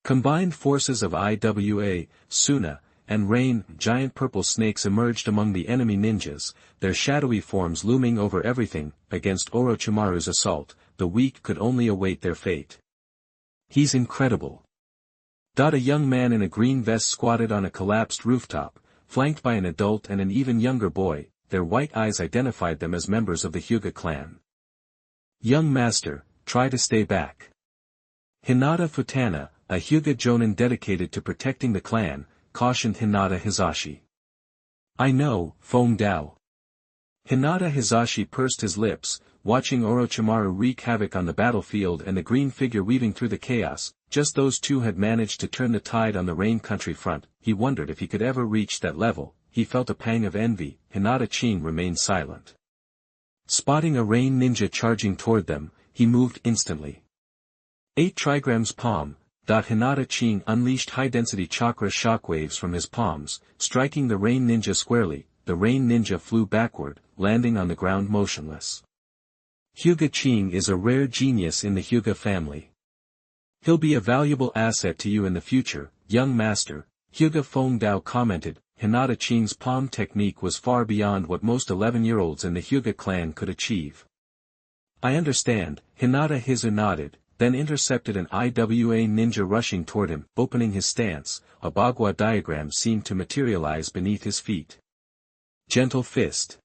combined forces of IWA, Suna, and Rain. Giant purple snakes emerged among the enemy ninjas, their shadowy forms looming over everything. Against Orochimaru's assault, the weak could only await their fate. He's incredible. A young man in a green vest squatted on a collapsed rooftop, flanked by an adult and an even younger boy. Their white eyes identified them as members of the Hyuga clan. Young master, try to stay back. Hinata Futana, a Hyuga jonin dedicated to protecting the clan, cautioned Hinata Hisashi. I know, Feng Dao. Hinata Hisashi pursed his lips, watching Orochimaru wreak havoc on the battlefield and the green figure weaving through the chaos. Just those two had managed to turn the tide on the Rain Country front. He wondered if he could ever reach that level. He felt a pang of envy. Hinata Chin remained silent. Spotting a Rain ninja charging toward them, he moved instantly. 8 trigrams palm. Hinata Chin unleashed high-density chakra shockwaves from his palms, striking the Rain ninja squarely. The Rain ninja flew backward, landing on the ground motionless. Hyuga Chin is a rare genius in the Hyuga family. He'll be a valuable asset to you in the future, young master, Hyuga Feng Dao commented. Hinata Chin's palm technique was far beyond what most 11-year-olds in the Hyuga clan could achieve. I understand, Hinata Hizu nodded, then intercepted an IWA ninja rushing toward him. Opening his stance, a Bagua diagram seemed to materialize beneath his feet. Gentle fist.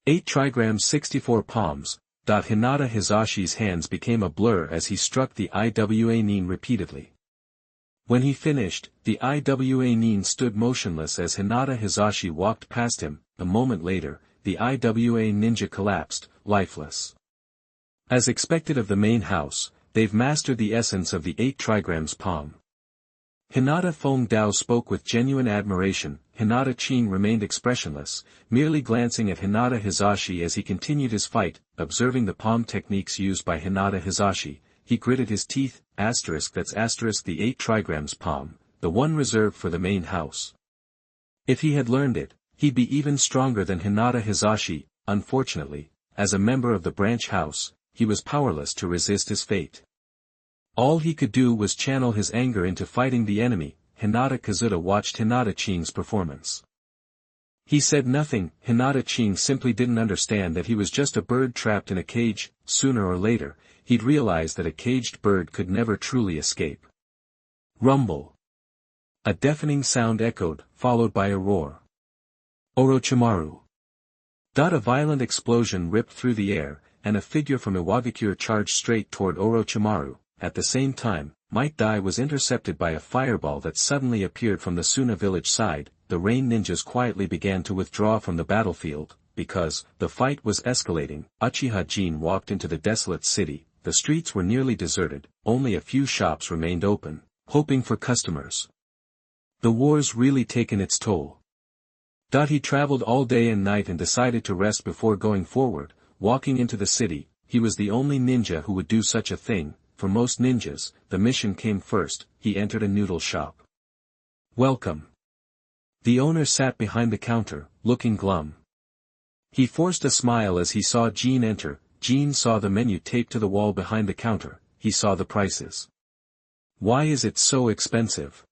8 trigrams 64 palms. Hinata Hisashi's hands became a blur as he struck the Iwa Nin repeatedly. When he finished, the Iwa Nin stood motionless as Hinata Hisashi walked past him. A moment later, the Iwa ninja collapsed, lifeless. As expected of the main house, they've mastered the essence of the 8 trigrams palm. Hinata Feng Dao spoke with genuine admiration. Hinata Qing remained expressionless, merely glancing at Hinata Hisashi as he continued his fight. Observing the palm techniques used by Hinata Hisashi, he gritted his teeth. That's the 8 trigrams palm, the one reserved for the main house. If he had learned it, he'd be even stronger than Hinata Hisashi. Unfortunately, as a member of the branch house, he was powerless to resist his fate. All he could do was channel his anger into fighting the enemy. Hinata Kazuta watched Hinata Qing's performance. He said nothing. Hinata Qing simply didn't understand that he was just a bird trapped in a cage. Sooner or later, he'd realize that a caged bird could never truly escape. Rumble. A deafening sound echoed, followed by a roar. Orochimaru. A violent explosion ripped through the air, and a figure from Iwagakure charged straight toward Orochimaru. At the same time, Matt Dai was intercepted by a fireball that suddenly appeared from the Suna village side. The rain ninjas quietly began to withdraw from the battlefield, because the fight was escalating. Uchiha Jin walked into the desolate city. The streets were nearly deserted, only a few shops remained open, hoping for customers. The war's really taken its toll. He traveled all day and night and decided to rest before going forward. Walking into the city, he was the only ninja who would do such a thing. For most ninjas, the mission came first. He entered a noodle shop. Welcome. The owner sat behind the counter, looking glum. He forced a smile as he saw Jin enter. Jin saw the menu taped to the wall behind the counter. He saw the prices. Why is it so expensive?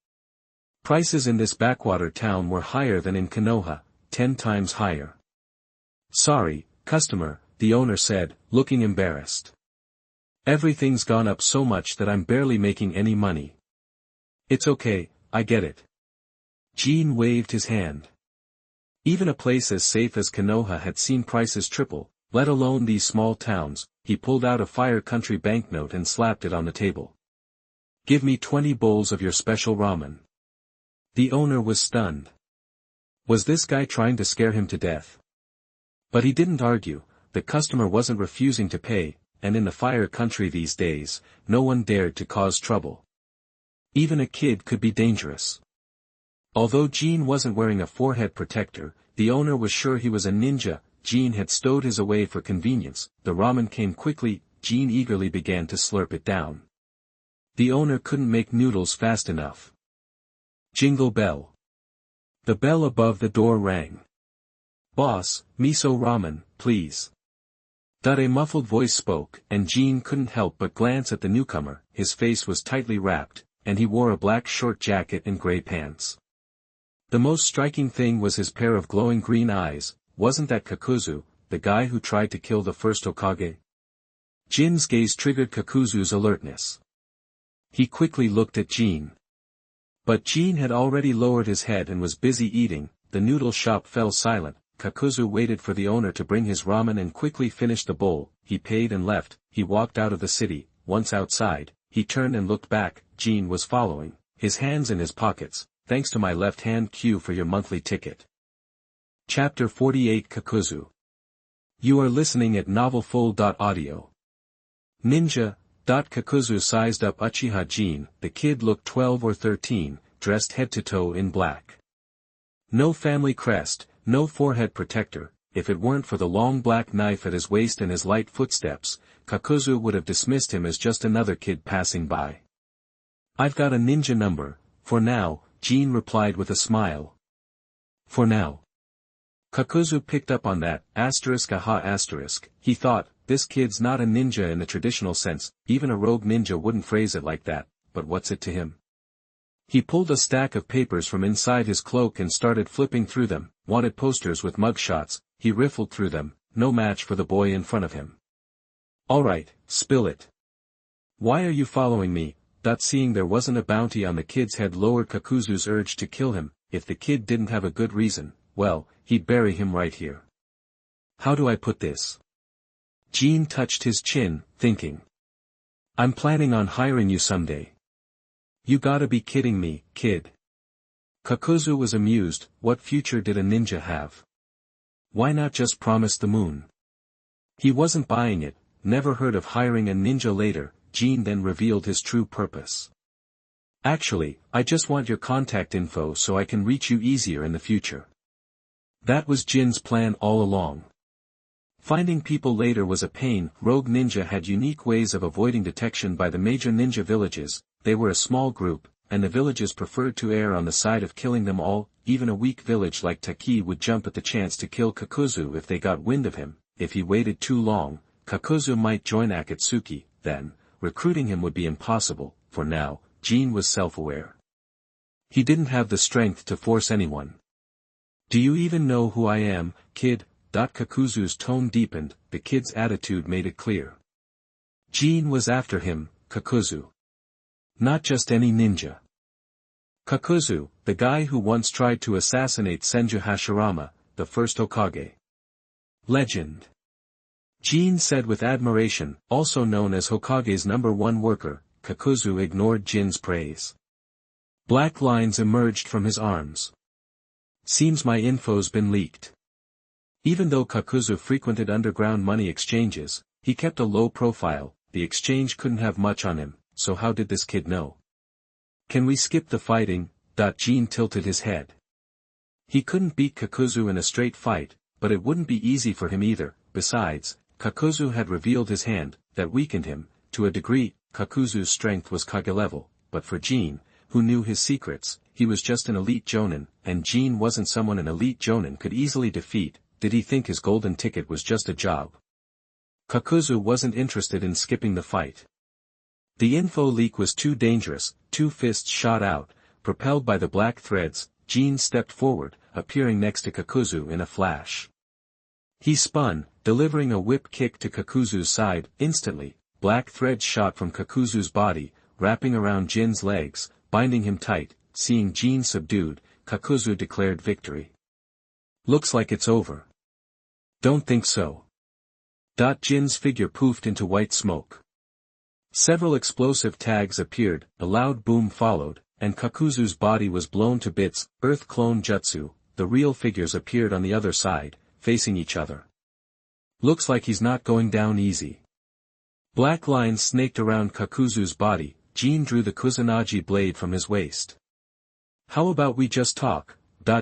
Prices in this backwater town were higher than in Konoha, 10 times higher. Sorry, customer, the owner said, looking embarrassed. Everything's gone up so much that I'm barely making any money. It's okay, I get it. Jin waved his hand. Even a place as safe as Konoha had seen prices triple, let alone these small towns. He pulled out a Fire Country banknote and slapped it on the table. Give me 20 bowls of your special ramen. The owner was stunned. Was this guy trying to scare him to death? But he didn't argue. The customer wasn't refusing to pay, and in the Fire Country these days, no one dared to cause trouble. Even a kid could be dangerous. Although Jin wasn't wearing a forehead protector, the owner was sure he was a ninja. Jin had stowed his away for convenience. The ramen came quickly. Jin eagerly began to slurp it down. The owner couldn't make noodles fast enough. Jingle bell. The bell above the door rang. Boss, miso ramen, please. A muffled voice spoke, and Jin couldn't help but glance at the newcomer. His face was tightly wrapped, and he wore a black short jacket and gray pants. The most striking thing was his pair of glowing green eyes. Wasn't that Kakuzu, the guy who tried to kill the first Hokage? Jin's gaze triggered Kakuzu's alertness. He quickly looked at Jin. But Jin had already lowered his head and was busy eating. The noodle shop fell silent. Kakuzu waited for the owner to bring his ramen and quickly finished the bowl. He paid and left. He walked out of the city. Once outside, he turned and looked back. Jin was following, his hands in his pockets. Thanks to my left-hand cue for your monthly ticket. Chapter 48 Kakuzu. You are listening at novelfull.audio. Ninja. Kakuzu sized up Uchiha Jin. The kid looked 12 or 13, dressed head to toe in black. No family crest. No forehead protector. If it weren't for the long black knife at his waist and his light footsteps, Kakuzu would have dismissed him as just another kid passing by. I've got a ninja number, for now, Jin replied with a smile. For now. Kakuzu picked up on that, ***. He thought, this kid's not a ninja in the traditional sense. Even a rogue ninja wouldn't phrase it like that, but what's it to him? He pulled a stack of papers from inside his cloak and started flipping through them. Wanted posters with mugshots. He riffled through them, no match for the boy in front of him. Alright, spill it. Why are you following me? Seeing there wasn't a bounty on the kid's head lowered Kakuzu's urge to kill him. If the kid didn't have a good reason, well, he'd bury him right here. How do I put this? Jin touched his chin, thinking. I'm planning on hiring you someday. You gotta be kidding me, kid. Kakuzu was amused. What future did a ninja have? Why not just promise the moon? He wasn't buying it. Never heard of hiring a ninja. Later, Jin then revealed his true purpose. Actually, I just want your contact info so I can reach you easier in the future. That was Jin's plan all along. Finding people later was a pain. Rogue ninja had unique ways of avoiding detection by the major ninja villages. They were a small group, and the villages preferred to err on the side of killing them all. Even a weak village like Taki would jump at the chance to kill Kakuzu if they got wind of him. If he waited too long, Kakuzu might join Akatsuki. Then, recruiting him would be impossible. For now, Jin was self-aware. He didn't have the strength to force anyone. Do you even know who I am, kid? Kakuzu's tone deepened. The kid's attitude made it clear. Jin was after him, Kakuzu. Not just any ninja. Kakuzu, the guy who once tried to assassinate Senju Hashirama, the first Hokage. Legend. Jin said with admiration. Also known as Hokage's #1 worker, Kakuzu ignored Jin's praise. Black lines emerged from his arms. Seems my info's been leaked. Even though Kakuzu frequented underground money exchanges, he kept a low profile. The exchange couldn't have much on him, so how did this kid know? Can we skip the fighting? Jin tilted his head. He couldn't beat Kakuzu in a straight fight, but it wouldn't be easy for him either. Besides, Kakuzu had revealed his hand. That weakened him. To a degree, Kakuzu's strength was Kage level, but for Jin, who knew his secrets, he was just an elite jonin, and Jin wasn't someone an elite jonin could easily defeat. Did he think his golden ticket was just a job? Kakuzu wasn't interested in skipping the fight. The info leak was too dangerous. Two fists shot out, propelled by the black threads. Jin stepped forward, appearing next to Kakuzu in a flash. He spun, delivering a whip kick to Kakuzu's side. Instantly, black threads shot from Kakuzu's body, wrapping around Jin's legs, binding him tight. Seeing Jin subdued, Kakuzu declared victory. Looks like it's over. Don't think so. Jin's figure poofed into white smoke. Several explosive tags appeared, a loud boom followed, and Kakuzu's body was blown to bits. Earth clone jutsu. The real figures appeared on the other side, facing each other. Looks like he's not going down easy. Black lines snaked around Kakuzu's body. Jin drew the Kusanagi blade from his waist. How about we just talk?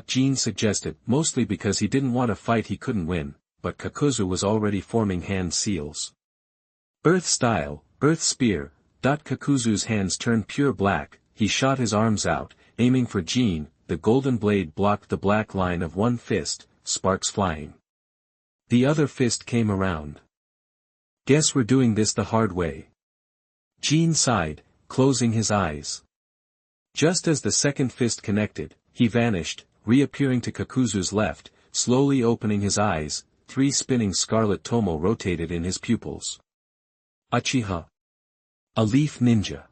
Jin suggested, mostly because he didn't want a fight he couldn't win, but Kakuzu was already forming hand seals. Earth style, earth spear. Kakuzu's hands turned pure black. He shot his arms out, aiming for Jin. The golden blade blocked the black line of one fist, sparks flying. The other fist came around. Guess we're doing this the hard way. Jin sighed, closing his eyes. Just as the second fist connected, he vanished, reappearing to Kakuzu's left, slowly opening his eyes. 3 spinning scarlet tomo rotated in his pupils. Uchiha. A leaf ninja.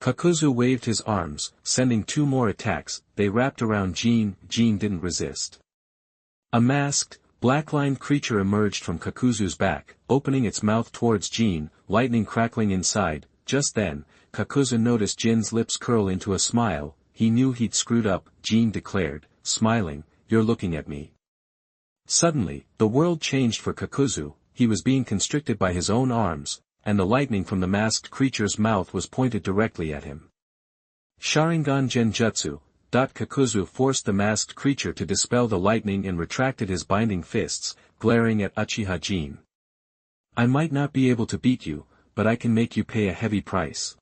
Kakuzu waved his arms, sending 2 more attacks. They wrapped around Jin. Jin didn't resist. A masked, black-lined creature emerged from Kakuzu's back, opening its mouth towards Jin, lightning crackling inside. Just then, Kakuzu noticed Jin's lips curl into a smile. He knew he'd screwed up. Jin declared, smiling, "You're looking at me." Suddenly, the world changed for Kakuzu. He was being constricted by his own arms, and the lightning from the masked creature's mouth was pointed directly at him. Sharingan Genjutsu. Kakuzu forced the masked creature to dispel the lightning and retracted his binding fists, glaring at Uchiha Jin. I might not be able to beat you, but I can make you pay a heavy price.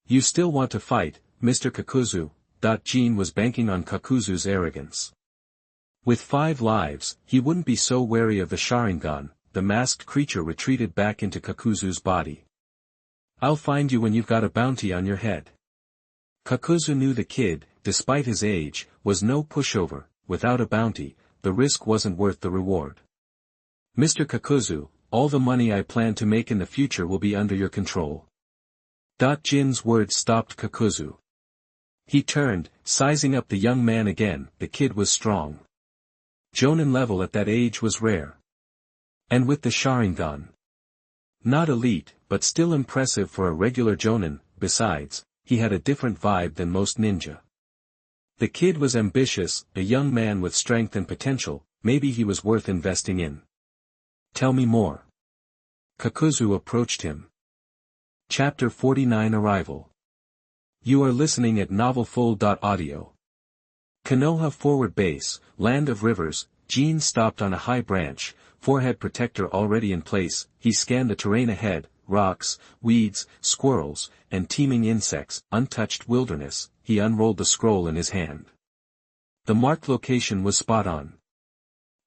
You still want to fight, Mr. Kakuzu? Jin was banking on Kakuzu's arrogance. With 5 lives, he wouldn't be so wary of the Sharingan. The masked creature retreated back into Kakuzu's body. I'll find you when you've got a bounty on your head. Kakuzu knew the kid, despite his age, was no pushover. Without a bounty, the risk wasn't worth the reward. Mr. Kakuzu, all the money I plan to make in the future will be under your control. Jin's words stopped Kakuzu. He turned, sizing up the young man again. The kid was strong. Jonin level at that age was rare. And with the Sharingan. Not elite, but still impressive for a regular jonin. Besides, he had a different vibe than most ninja. The kid was ambitious, a young man with strength and potential, maybe he was worth investing in. Tell me more. Kakuzu approached him. Chapter 49 Arrival. You are listening at novelfull.audio. Konoha Forward Base, Land of Rivers. Jin stopped on a high branch, forehead protector already in place. He scanned the terrain ahead, rocks, weeds, squirrels, and teeming insects, untouched wilderness. He unrolled the scroll in his hand. The marked location was spot on.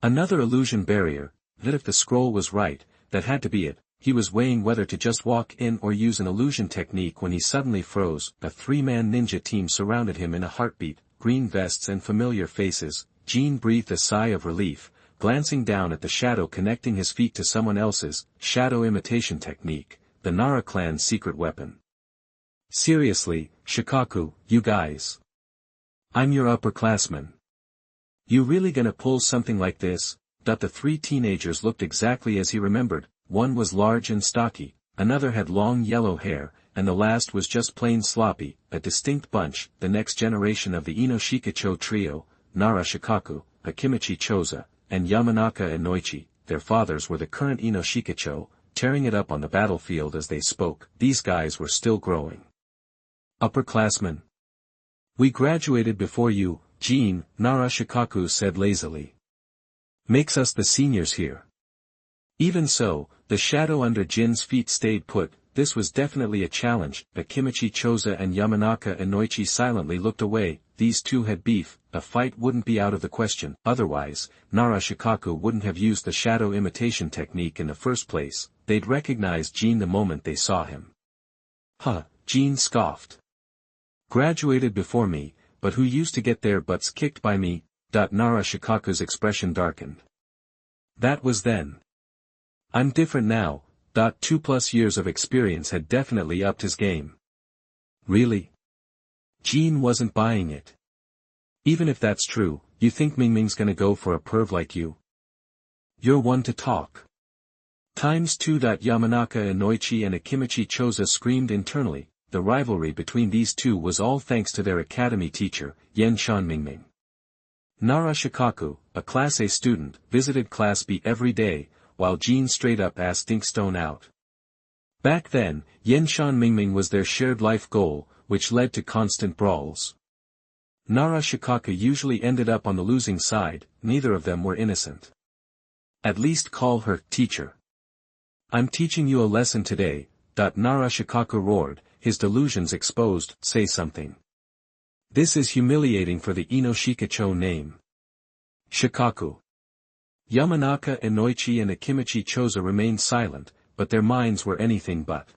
Another illusion barrier, that if the scroll was right, that had to be it. He was weighing whether to just walk in or use an illusion technique when he suddenly froze. A three-man ninja team surrounded him in a heartbeat, green vests and familiar faces. Jin breathed a sigh of relief, glancing down at the shadow connecting his feet to someone else's. Shadow imitation technique, the Nara clan's secret weapon. Seriously, Shikaku, you guys. I'm your upperclassman. You really gonna pull something like this? The three teenagers looked exactly as he remembered. One was large and stocky, another had long yellow hair, and the last was just plain sloppy, a distinct bunch. The next generation of the Inoshikacho trio, Nara Shikaku, Akimichi Choza, and Yamanaka Inoichi, their fathers were the current Inoshikacho, tearing it up on the battlefield as they spoke. These guys were still growing. Upperclassmen. We graduated before you, Jin, Nara Shikaku said lazily. Makes us the seniors here. Even so, the shadow under Jin's feet stayed put. This was definitely a challenge. Akimichi Choza and Yamanaka Inoichi silently looked away. These two had beef. A fight wouldn't be out of the question. Otherwise, Nara Shikaku wouldn't have used the shadow imitation technique in the first place. They'd recognize Jin the moment they saw him. Huh, Jin scoffed. Graduated before me, but who used to get their butts kicked by me? Nara Shikaku's expression darkened. That was then. I'm different now. 2+ years of experience had definitely upped his game. Really? Jin wasn't buying it. Even if that's true, you think Mingming's gonna go for a perv like you? You're one to talk. ×2. Yamanaka Inoichi and Akimichi Choza screamed internally. The rivalry between these two was all thanks to their academy teacher, Yenshan Mingming. Nara Shikaku, a Class A student, visited Class B every day, while Jin straight up asked Dinkstone out. Back then, Yenshan Mingming was their shared life goal, which led to constant brawls. Nara Shikaku usually ended up on the losing side. Neither of them were innocent. At least call her teacher. I'm teaching you a lesson today. Nara Shikaku roared, his delusions exposed. Say something. This is humiliating for the Inoshikacho name. Shikaku. Yamanaka Inoichi and Akimichi Choza remained silent, but their minds were anything but.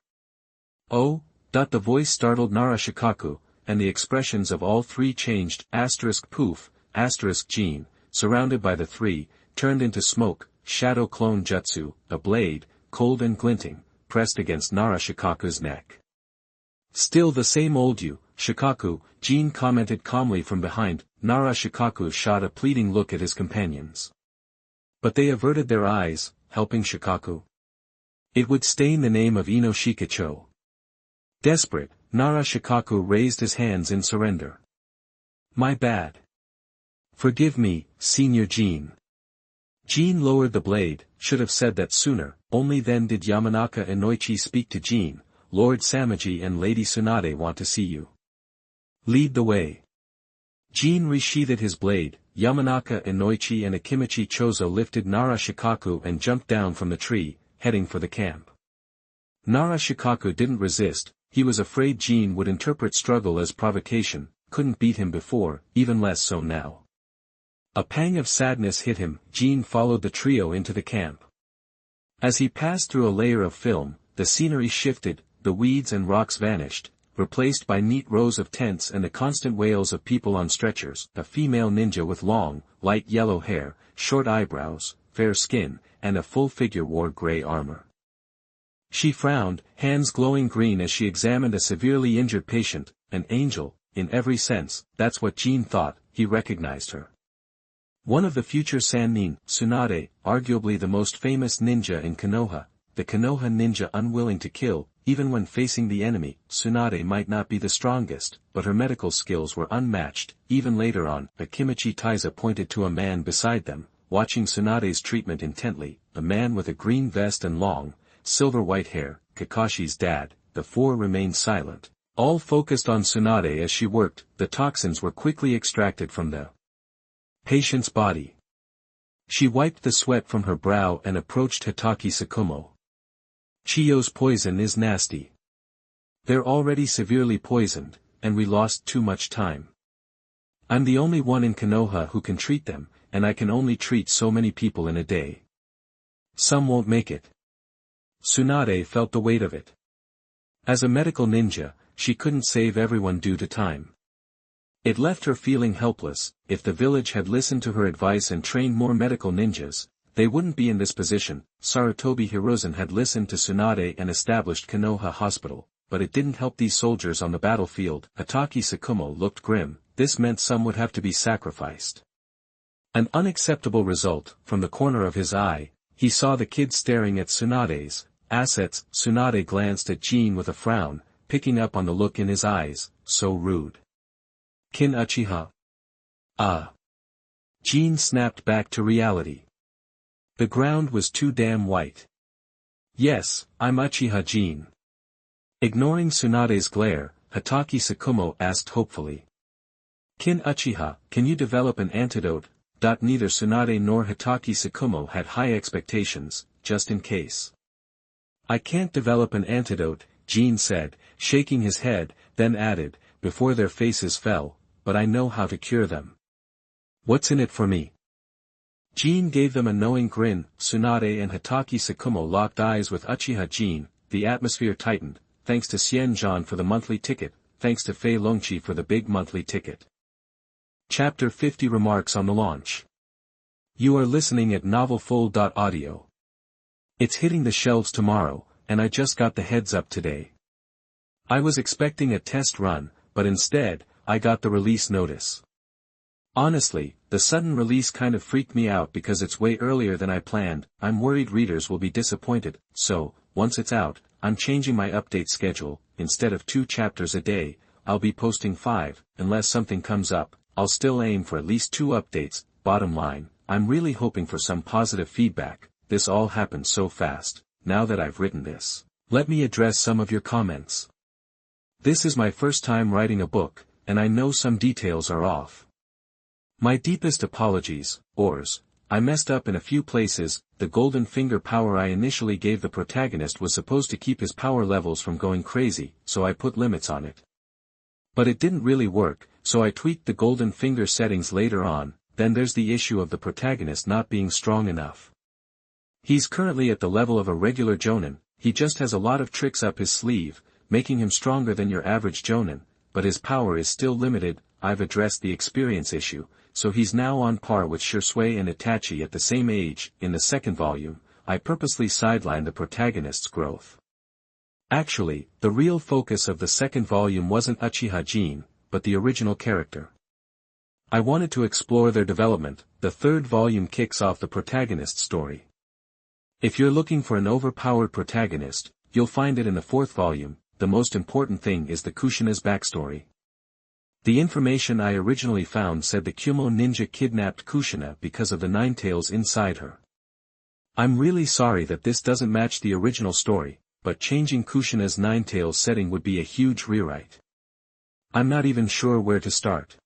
Oh, the voice startled Nara Shikaku, and the expressions of all three changed. Poof, Jin, surrounded by the three, turned into smoke. Shadow clone jutsu, a blade, cold and glinting, pressed against Nara Shikaku's neck. Still the same old you, Shikaku, Jin commented calmly from behind. Nara Shikaku shot a pleading look at his companions. But they averted their eyes, helping Shikaku. It would stain the name of Inoshikacho. Desperate, Nara Shikaku raised his hands in surrender. My bad. Forgive me, Senior Jin. Jin lowered the blade. Should have said that sooner. Only then did Yamanaka Inoichi speak to Jin. Lord Samaji and Lady Tsunade want to see you. Lead the way. Jin resheathed his blade. Yamanaka Inoichi and Akimichi Choza lifted Nara Shikaku and jumped down from the tree, heading for the camp. Nara Shikaku didn't resist. He was afraid Jin would interpret struggle as provocation. Couldn't beat him before, even less so now. A pang of sadness hit him. Jin followed the trio into the camp. As he passed through a layer of film, the scenery shifted. The weeds and rocks vanished, replaced by neat rows of tents and the constant wails of people on stretchers. A female ninja with long, light yellow hair, short eyebrows, fair skin, and a full figure wore gray armor. She frowned, hands glowing green as she examined a severely injured patient. An angel, in every sense. That's what Jin thought. He recognized her. One of the future Sannin, Tsunade, arguably the most famous ninja in Konoha, the Konoha ninja unwilling to kill, even when facing the enemy. Tsunade might not be the strongest, but her medical skills were unmatched. Even later on, Akimichi Taiza pointed to a man beside them, watching Tsunade's treatment intently, a man with a green vest and long, silver-white hair, Kakashi's dad. The four remained silent, all focused on Tsunade as she worked. The toxins were quickly extracted from the patient's body. She wiped the sweat from her brow and approached Hitaki Tsukumo. Chiyo's poison is nasty. They're already severely poisoned, and we lost too much time. I'm the only one in Konoha who can treat them, and I can only treat so many people in a day. Some won't make it. Tsunade felt the weight of it. As a medical ninja, she couldn't save everyone due to time. It left her feeling helpless. If the village had listened to her advice and trained more medical ninjas, they wouldn't be in this position. Sarutobi Hiruzen had listened to Tsunade and established Konoha Hospital, but it didn't help these soldiers on the battlefield. Hitaki Tsukumo looked grim. This meant some would have to be sacrificed. An unacceptable result. From the corner of his eye, he saw the kid staring at Tsunade's assets. Tsunade glanced at Jin with a frown, picking up on the look in his eyes. So rude. Kin Uchiha? Jin snapped back to reality. The ground was too damn white. Yes, I'm Uchiha Jin. Ignoring Tsunade's glare, Hitaki Tsukumo asked hopefully. Kin Uchiha, can you develop an antidote? Neither Tsunade nor Hitaki Tsukumo had high expectations, just in case. I can't develop an antidote, Jin said, shaking his head, then added, before their faces fell, but I know how to cure them. What's in it for me? Jin gave them a knowing grin. Tsunade and Hitaki Tsukumo locked eyes with Uchiha Jin. The atmosphere tightened, thanks to Xianzhan for the monthly ticket, thanks to Fei Longqi for the big monthly ticket. Chapter 50 Remarks on the Launch. You are listening at novelfull.audio. It's hitting the shelves tomorrow, and I just got the heads up today. I was expecting a test run, but instead, I got the release notice. Honestly, the sudden release kind of freaked me out because it's way earlier than I planned. I'm worried readers will be disappointed, so, once it's out, I'm changing my update schedule. Instead of 2 chapters a day, I'll be posting 5, unless something comes up. I'll still aim for at least 2 updates. Bottom line, I'm really hoping for some positive feedback. This all happened so fast. Now that I've written this, let me address some of your comments. This is my first time writing a book, and I know some details are off. My deepest apologies, Ors. I messed up in a few places. The golden finger power I initially gave the protagonist was supposed to keep his power levels from going crazy, so I put limits on it. But it didn't really work, so I tweaked the golden finger settings later on. Then there's the issue of the protagonist not being strong enough. He's currently at the level of a regular jonin. He just has a lot of tricks up his sleeve, making him stronger than your average jonin, but his power is still limited. I've addressed the experience issue, so he's now on par with Shisui and Itachi at the same age. In the second volume, I purposely sidelined the protagonist's growth. Actually, the real focus of the second volume wasn't Uchiha Jin, but the original character. I wanted to explore their development. The third volume kicks off the protagonist's story. If you're looking for an overpowered protagonist, you'll find it in the fourth volume. The most important thing is the Kushina's backstory. The information I originally found said the Kumo ninja kidnapped Kushina because of the nine tails inside her. I'm really sorry that this doesn't match the original story, but changing Kushina's nine tails setting would be a huge rewrite. I'm not even sure where to start.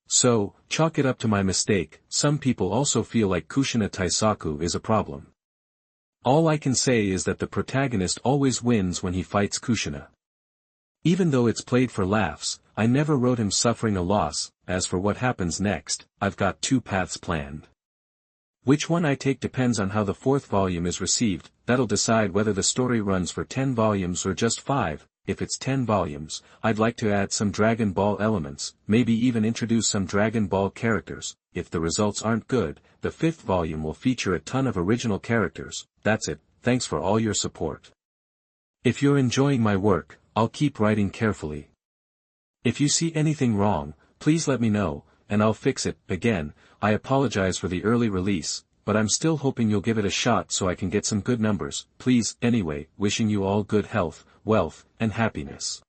So, chalk it up to my mistake. Some people also feel like Kushina Taisaku is a problem. All I can say is that the protagonist always wins when he fights Kushina. Even though it's played for laughs, I never wrote him suffering a loss. As for what happens next, I've got 2 paths planned. Which one I take depends on how the fourth volume is received. That'll decide whether the story runs for 10 volumes or just 5. If it's 10 volumes, I'd like to add some Dragon Ball elements, maybe even introduce some Dragon Ball characters. If the results aren't good, the 5th volume will feature a ton of original characters. That's it. Thanks for all your support. If you're enjoying my work, I'll keep writing carefully. If you see anything wrong, please let me know. and I'll fix it. Again, I apologize for the early release, but I'm still hoping you'll give it a shot so I can get some good numbers, please. Anyway, wishing you all good health, wealth, and happiness.